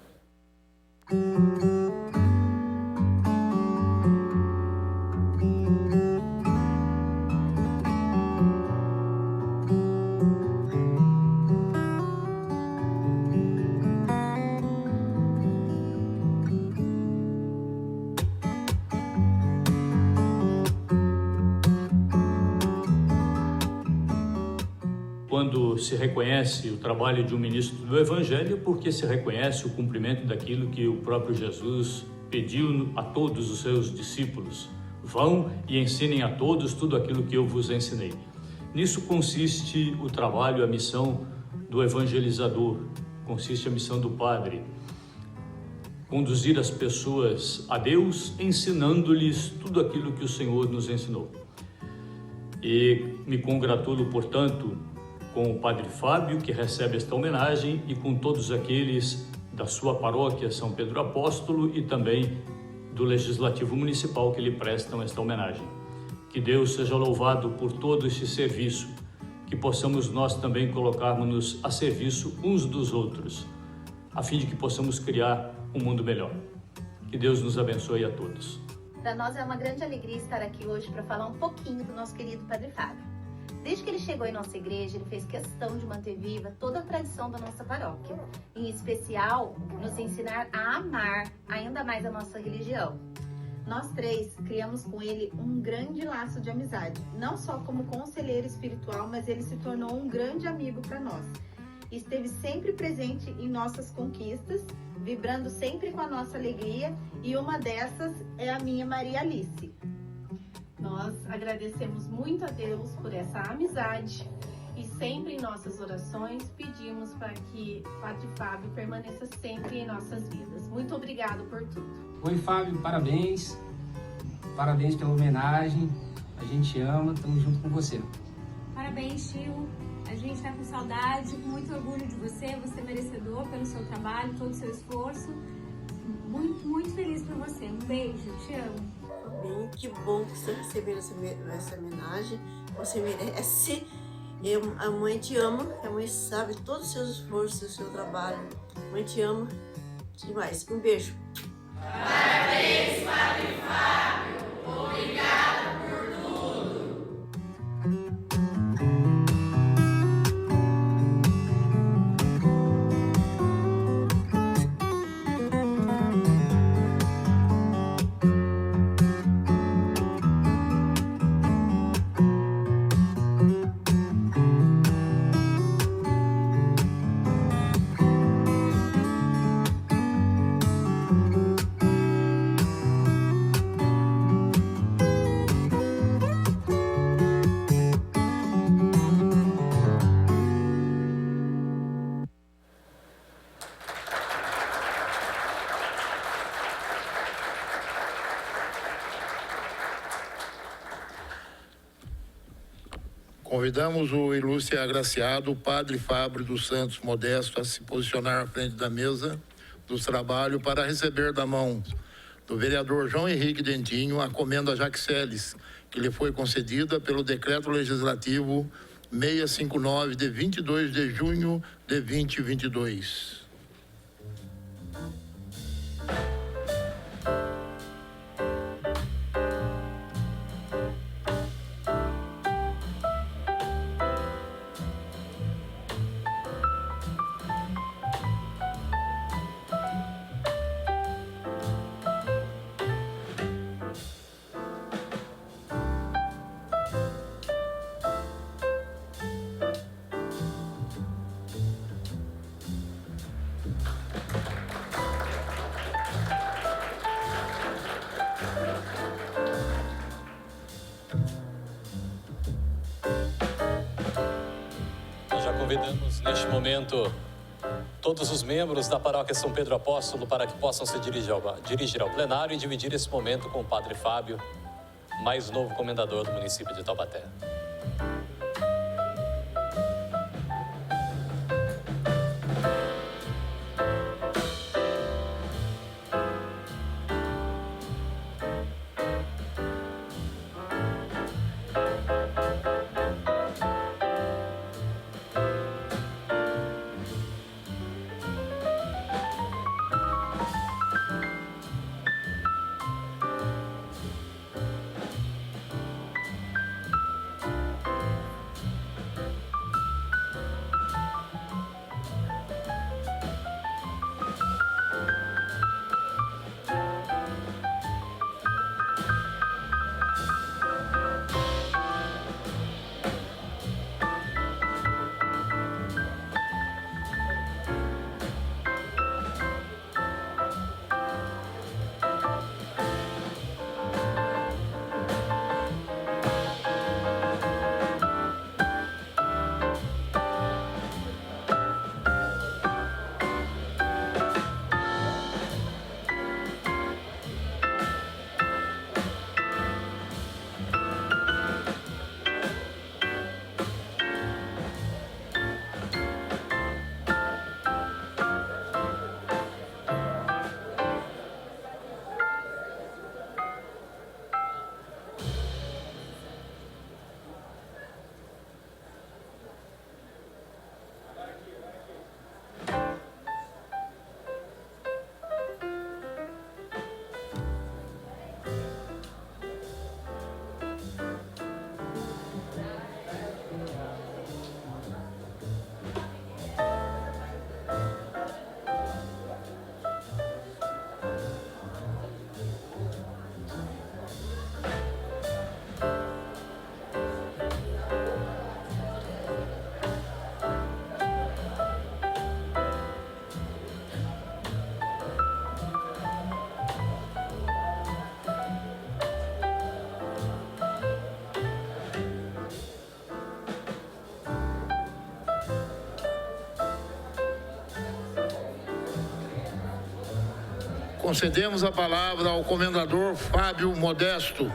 S18: quando se reconhece o trabalho de um ministro do Evangelho, porque se reconhece o cumprimento daquilo que o próprio Jesus pediu a todos os seus discípulos: vão e ensinem a todos tudo aquilo que eu vos ensinei. Nisso consiste o trabalho, a missão do evangelizador, consiste a missão do padre: conduzir as pessoas a Deus, ensinando-lhes tudo aquilo que o Senhor nos ensinou. E me congratulo, portanto, com o Padre Fábio, que recebe esta homenagem, e com todos aqueles da sua paróquia São Pedro Apóstolo e também do Legislativo Municipal que lhe prestam esta homenagem. Que Deus seja louvado por todo este serviço, que possamos nós também colocarmos-nos a serviço uns dos outros, a fim de que possamos criar um mundo melhor. Que Deus nos abençoe a todos.
S19: Para nós é uma grande alegria estar aqui hoje para falar um pouquinho do nosso querido Padre Fábio. Desde que ele chegou em nossa igreja, ele fez questão de manter viva toda a tradição da nossa paróquia, em especial nos ensinar a amar ainda mais a nossa religião. Nós três criamos com ele um grande laço de amizade, não só como conselheiro espiritual, mas ele se tornou um grande amigo para nós. Esteve sempre presente em nossas conquistas, vibrando sempre com a nossa alegria, e uma dessas é a minha Maria Alice. Nós agradecemos muito a Deus por essa amizade e sempre em nossas orações pedimos para que o Padre Fábio permaneça sempre em nossas vidas. Muito obrigado por tudo.
S20: Oi, Fábio, parabéns. Parabéns pela homenagem. A gente ama, estamos junto com você.
S21: Parabéns, tio. A gente está com saudade, com muito orgulho de você. Você é merecedor pelo seu trabalho, todo o seu esforço. Muito, muito feliz por você. Um beijo, te amo.
S22: Bem, que bom que você recebeu essa homenagem. Você merece. A mãe te ama, a mãe sabe todos os seus esforços, o seu trabalho. A mãe te ama demais. Um beijo.
S23: Parabéns, Padre Fábio. Obrigada por tudo.
S2: Convidamos o ilustre e agraciado Padre Fábio dos Santos Modesto a se posicionar à frente da mesa dos trabalhos para receber da mão do vereador João Henrique Dentinho a comenda Jaxeles, que lhe foi concedida pelo Decreto Legislativo 659, de 22 de junho de 2022.
S1: Convidamos neste momento todos os membros da Paróquia São Pedro Apóstolo para que possam se dirigir ao plenário e dividir esse momento com o Padre Fábio, mais novo comendador do município de Taubaté.
S2: Concedemos a palavra ao comendador Fábio Modesto.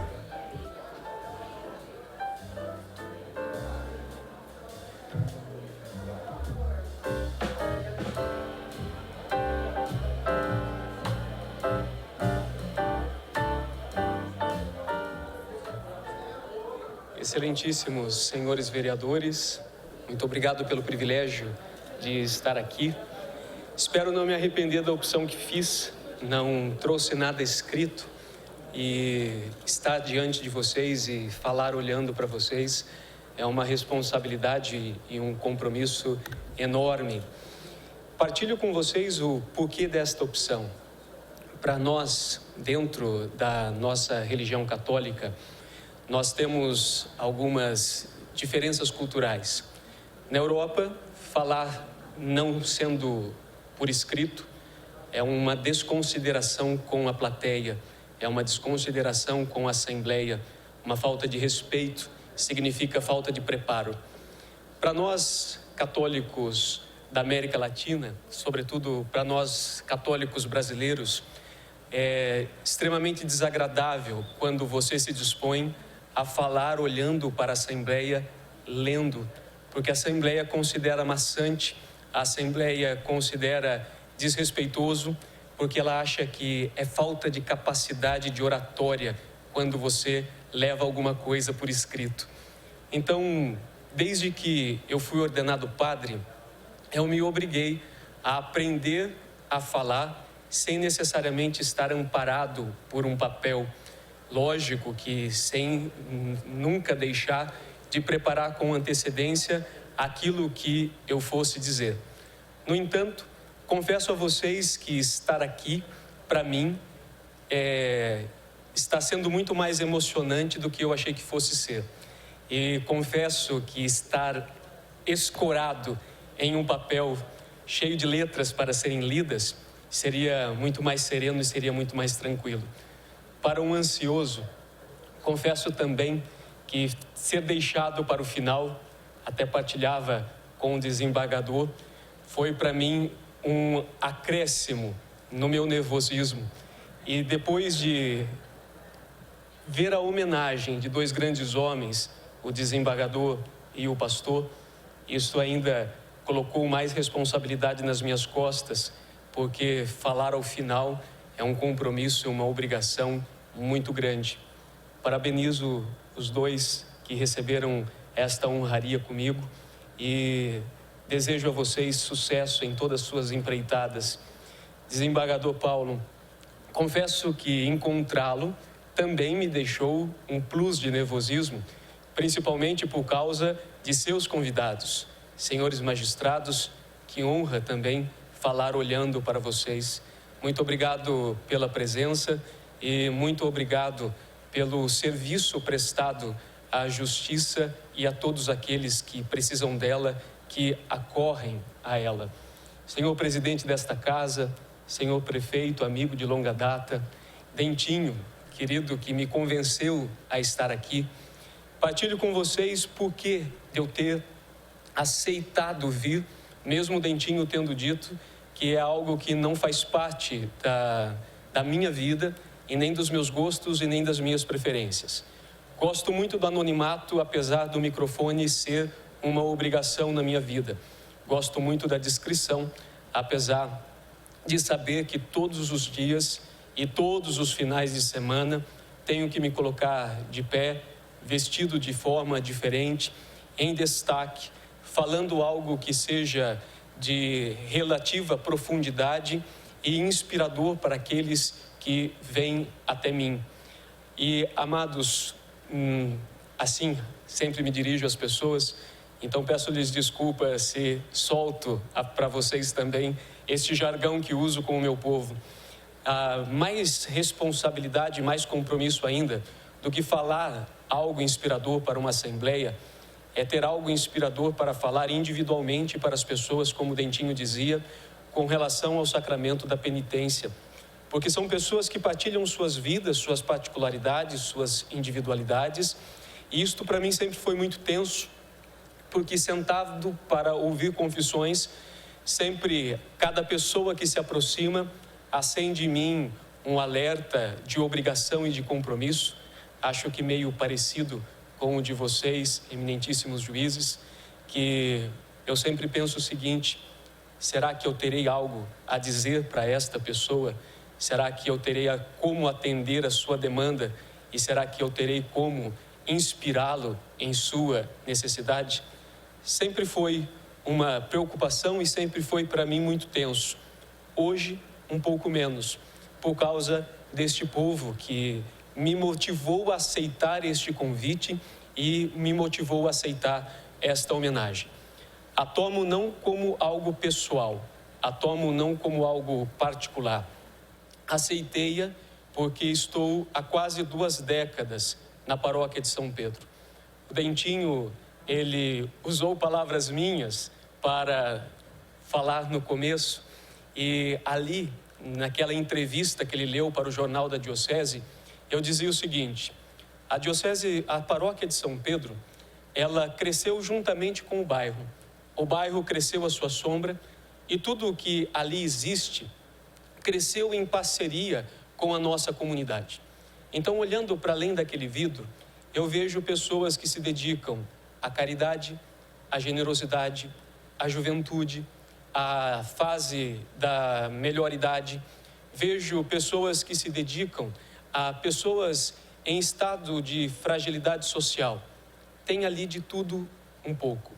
S3: Excelentíssimos senhores vereadores, muito obrigado pelo privilégio de estar aqui. Espero não me arrepender da opção que fiz, não trouxe nada escrito e estar diante de vocês e falar olhando para vocês é uma responsabilidade e um compromisso enorme. Partilho com vocês o porquê desta opção. Para nós, dentro da nossa religião católica, nós temos algumas diferenças culturais. Na Europa, falar não sendo por escrito é uma desconsideração com a plateia, é uma desconsideração com a assembleia, uma falta de respeito, significa falta de preparo. Para nós, católicos da América Latina, sobretudo para nós católicos brasileiros, é extremamente desagradável quando você se dispõe a falar olhando para a Assembleia, lendo, porque a Assembleia considera maçante, a Assembleia considera desrespeitoso, porque ela acha que é falta de capacidade de oratória quando você leva alguma coisa por escrito. Então, desde que eu fui ordenado padre, eu me obriguei a aprender a falar sem necessariamente estar amparado por um papel. Lógico que sem nunca deixar de preparar com antecedência aquilo que eu fosse dizer. No entanto, confesso a vocês que estar aqui, para mim, está sendo muito mais emocionante do que eu achei que fosse ser. E confesso que estar escorado em um papel cheio de letras para serem lidas seria muito mais sereno e seria muito mais tranquilo. Para um ansioso, confesso também que ser deixado para o final, até partilhava com o desembargador, foi para mim um acréscimo no meu nervosismo. E depois de ver a homenagem de dois grandes homens, o desembargador e o pastor, isso ainda colocou mais responsabilidade nas minhas costas, porque falar ao final é um compromisso, uma obrigação muito grande. Parabenizo os dois que receberam esta honraria comigo e desejo a vocês sucesso em todas as suas empreitadas. Desembargador Paulo, confesso que encontrá-lo também me deixou um plus de nervosismo, principalmente por causa de seus convidados. Senhores magistrados, que honra também falar olhando para vocês. Muito obrigado pela presença e muito obrigado pelo serviço prestado à justiça e a todos aqueles que precisam dela, que acorrem a ela. Senhor presidente desta casa, senhor prefeito, amigo de longa data, Dentinho, querido, que me convenceu a estar aqui, partilho com vocês por que eu ter aceitado vir, mesmo Dentinho tendo dito que é algo que não faz parte da minha vida, e nem dos meus gostos e nem das minhas preferências. Gosto muito do anonimato, apesar do microfone ser uma obrigação na minha vida. Gosto muito da discrição, apesar de saber que todos os dias e todos os finais de semana tenho que me colocar de pé, vestido de forma diferente, em destaque, falando algo que seja de relativa profundidade e inspirador para aqueles que vêm até mim. E, amados, assim, sempre me dirijo às pessoas, então peço-lhes desculpa se solto para vocês também este jargão que uso com o meu povo. Mais responsabilidade, mais compromisso ainda do que falar algo inspirador para uma assembleia, é ter algo inspirador para falar individualmente para as pessoas, como o Dentinho dizia, com relação ao sacramento da penitência. Porque são pessoas que partilham suas vidas, suas particularidades, suas individualidades, e isto para mim sempre foi muito tenso, porque sentado para ouvir confissões, sempre cada pessoa que se aproxima acende em mim um alerta de obrigação e de compromisso, acho que meio parecido com o de vocês, eminentíssimos juízes, que eu sempre penso o seguinte: será que eu terei algo a dizer para esta pessoa? Será que eu terei como atender a sua demanda? E será que eu terei como inspirá-lo em sua necessidade? Sempre foi uma preocupação e sempre foi para mim muito tenso. Hoje, um pouco menos, por causa deste povo que me motivou a aceitar este convite e me motivou a aceitar esta homenagem. A tomo não como algo pessoal, a tomo não como algo particular. Aceitei-a porque estou há quase 2 décadas na paróquia de São Pedro. O Dentinho, ele usou palavras minhas para falar no começo, e ali, naquela entrevista que ele leu para o Jornal da Diocese, eu dizia o seguinte: a paróquia de São Pedro, ela cresceu juntamente com o bairro cresceu à sua sombra, e tudo o que ali existe cresceu em parceria com a nossa comunidade. Então, olhando para além daquele vidro, eu vejo pessoas que se dedicam à caridade, à generosidade, à juventude, à fase da melhor idade. Vejo pessoas que se dedicam a pessoas em estado de fragilidade social. Tem ali de tudo um pouco.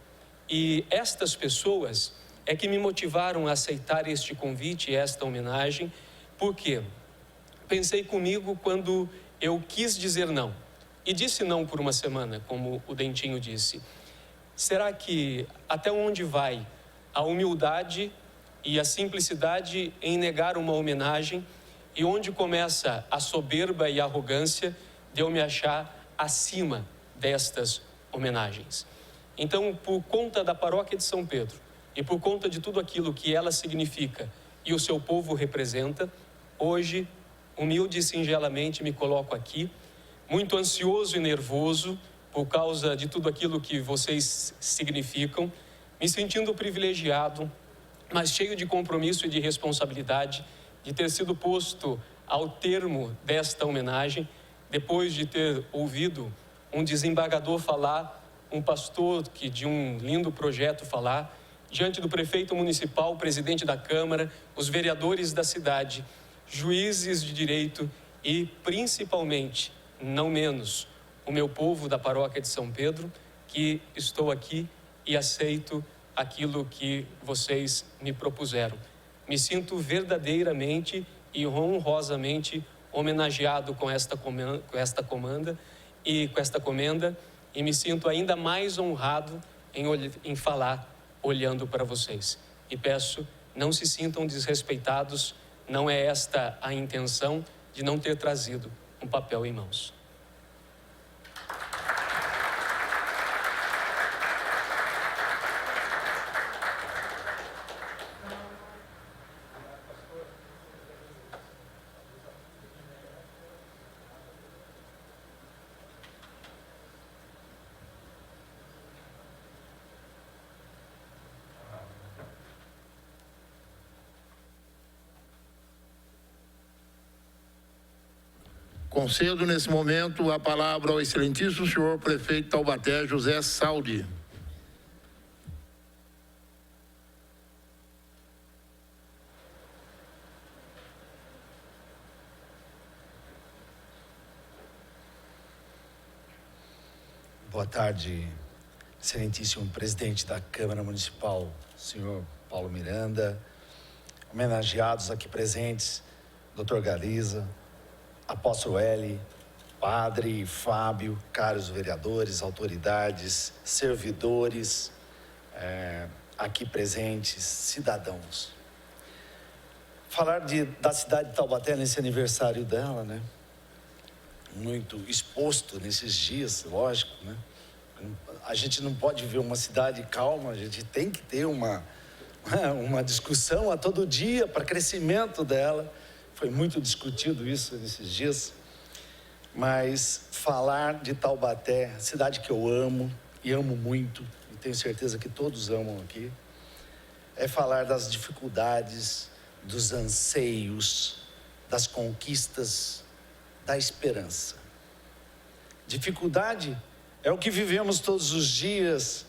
S3: E estas pessoas é que me motivaram a aceitar este convite e esta homenagem, porque pensei comigo quando eu quis dizer não. E disse não por uma semana, como o Dentinho disse. Será que até onde vai a humildade e a simplicidade em negar uma homenagem, e onde começa a soberba e a arrogância de eu me achar acima destas homenagens? Então, por conta da paróquia de São Pedro e por conta de tudo aquilo que ela significa e o seu povo representa, hoje, humilde e singelamente, me coloco aqui, muito ansioso e nervoso por causa de tudo aquilo que vocês significam, me sentindo privilegiado, mas cheio de compromisso e de responsabilidade de ter sido posto ao termo desta homenagem, depois de ter ouvido um desembargador falar, um pastor que de um lindo projeto falar, diante do prefeito municipal, o presidente da Câmara, os vereadores da cidade, juízes de direito e, principalmente, não menos, o meu povo da paróquia de São Pedro, que estou aqui e aceito aquilo que vocês me propuseram. Me sinto verdadeiramente e honrosamente homenageado com esta comenda e me sinto ainda mais honrado em falar olhando para vocês. E peço, não se sintam desrespeitados, não é esta a intenção de não ter trazido um papel em mãos.
S2: Concedo nesse momento a palavra ao excelentíssimo senhor prefeito de Taubaté, José Saldi.
S4: Boa tarde, excelentíssimo presidente da Câmara Municipal, senhor Paulo Miranda, homenageados aqui presentes, doutor Galiza, apóstolo Eli, padre Fábio, caros vereadores, autoridades, servidores, aqui presentes, cidadãos. Falar da cidade de Taubaté nesse aniversário dela, né? Muito exposto nesses dias, lógico, né? A gente não pode ver uma cidade calma, a gente tem que ter uma discussão a todo dia para crescimento dela. Foi muito discutido isso nesses dias, mas falar de Taubaté, cidade que eu amo e amo muito, e tenho certeza que todos amam aqui, é falar das dificuldades, dos anseios, das conquistas, da esperança. Dificuldade é o que vivemos todos os dias.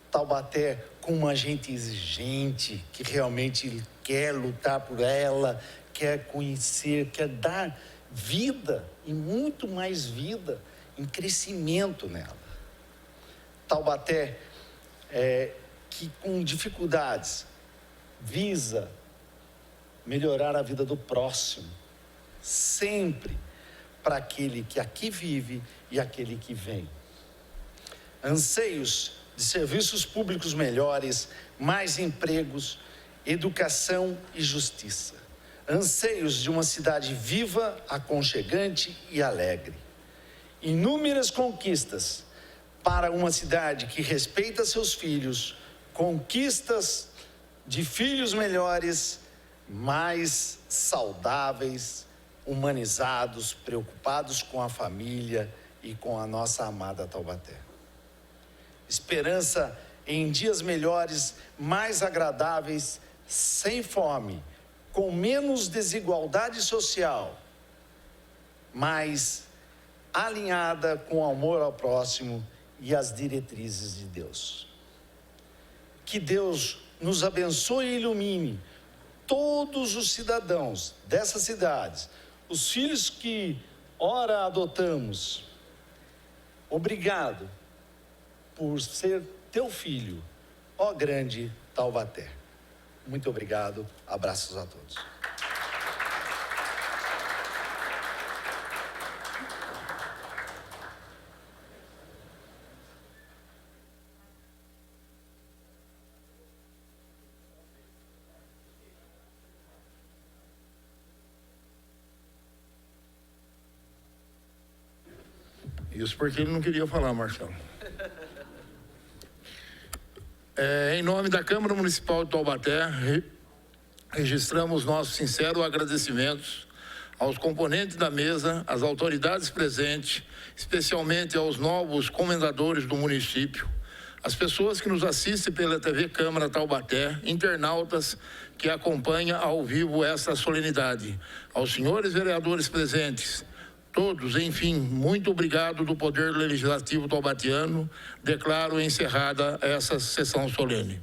S4: Taubaté, com uma gente exigente, que realmente quer lutar por ela, quer conhecer, quer dar vida e muito mais vida em crescimento nela. Taubaté, que com dificuldades visa melhorar a vida do próximo, sempre para aquele que aqui vive e aquele que vem. Anseios de serviços públicos melhores, mais empregos, educação e justiça. Anseios de uma cidade viva, aconchegante e alegre. Inúmeras conquistas para uma cidade que respeita seus filhos, conquistas de filhos melhores, mais saudáveis, humanizados, preocupados com a família e com a nossa amada Taubaté. Esperança em dias melhores, mais agradáveis, sem fome, com menos desigualdade social, mas alinhada com o amor ao próximo e as diretrizes de Deus. Que Deus nos abençoe e ilumine todos os cidadãos dessas cidades, os filhos que ora adotamos. Obrigado por ser teu filho, ó grande Taubaté. Muito obrigado, abraços a todos.
S2: Isso porque ele não queria falar, Marcelo. Em nome da Câmara Municipal de Taubaté, registramos nossos sinceros agradecimentos aos componentes da mesa, às autoridades presentes, especialmente aos novos comendadores do município, às pessoas que nos assistem pela TV Câmara Taubaté, internautas que acompanham ao vivo esta solenidade, aos senhores vereadores presentes, todos, enfim, muito obrigado do Poder Legislativo taubatiano. Declaro encerrada essa sessão solene.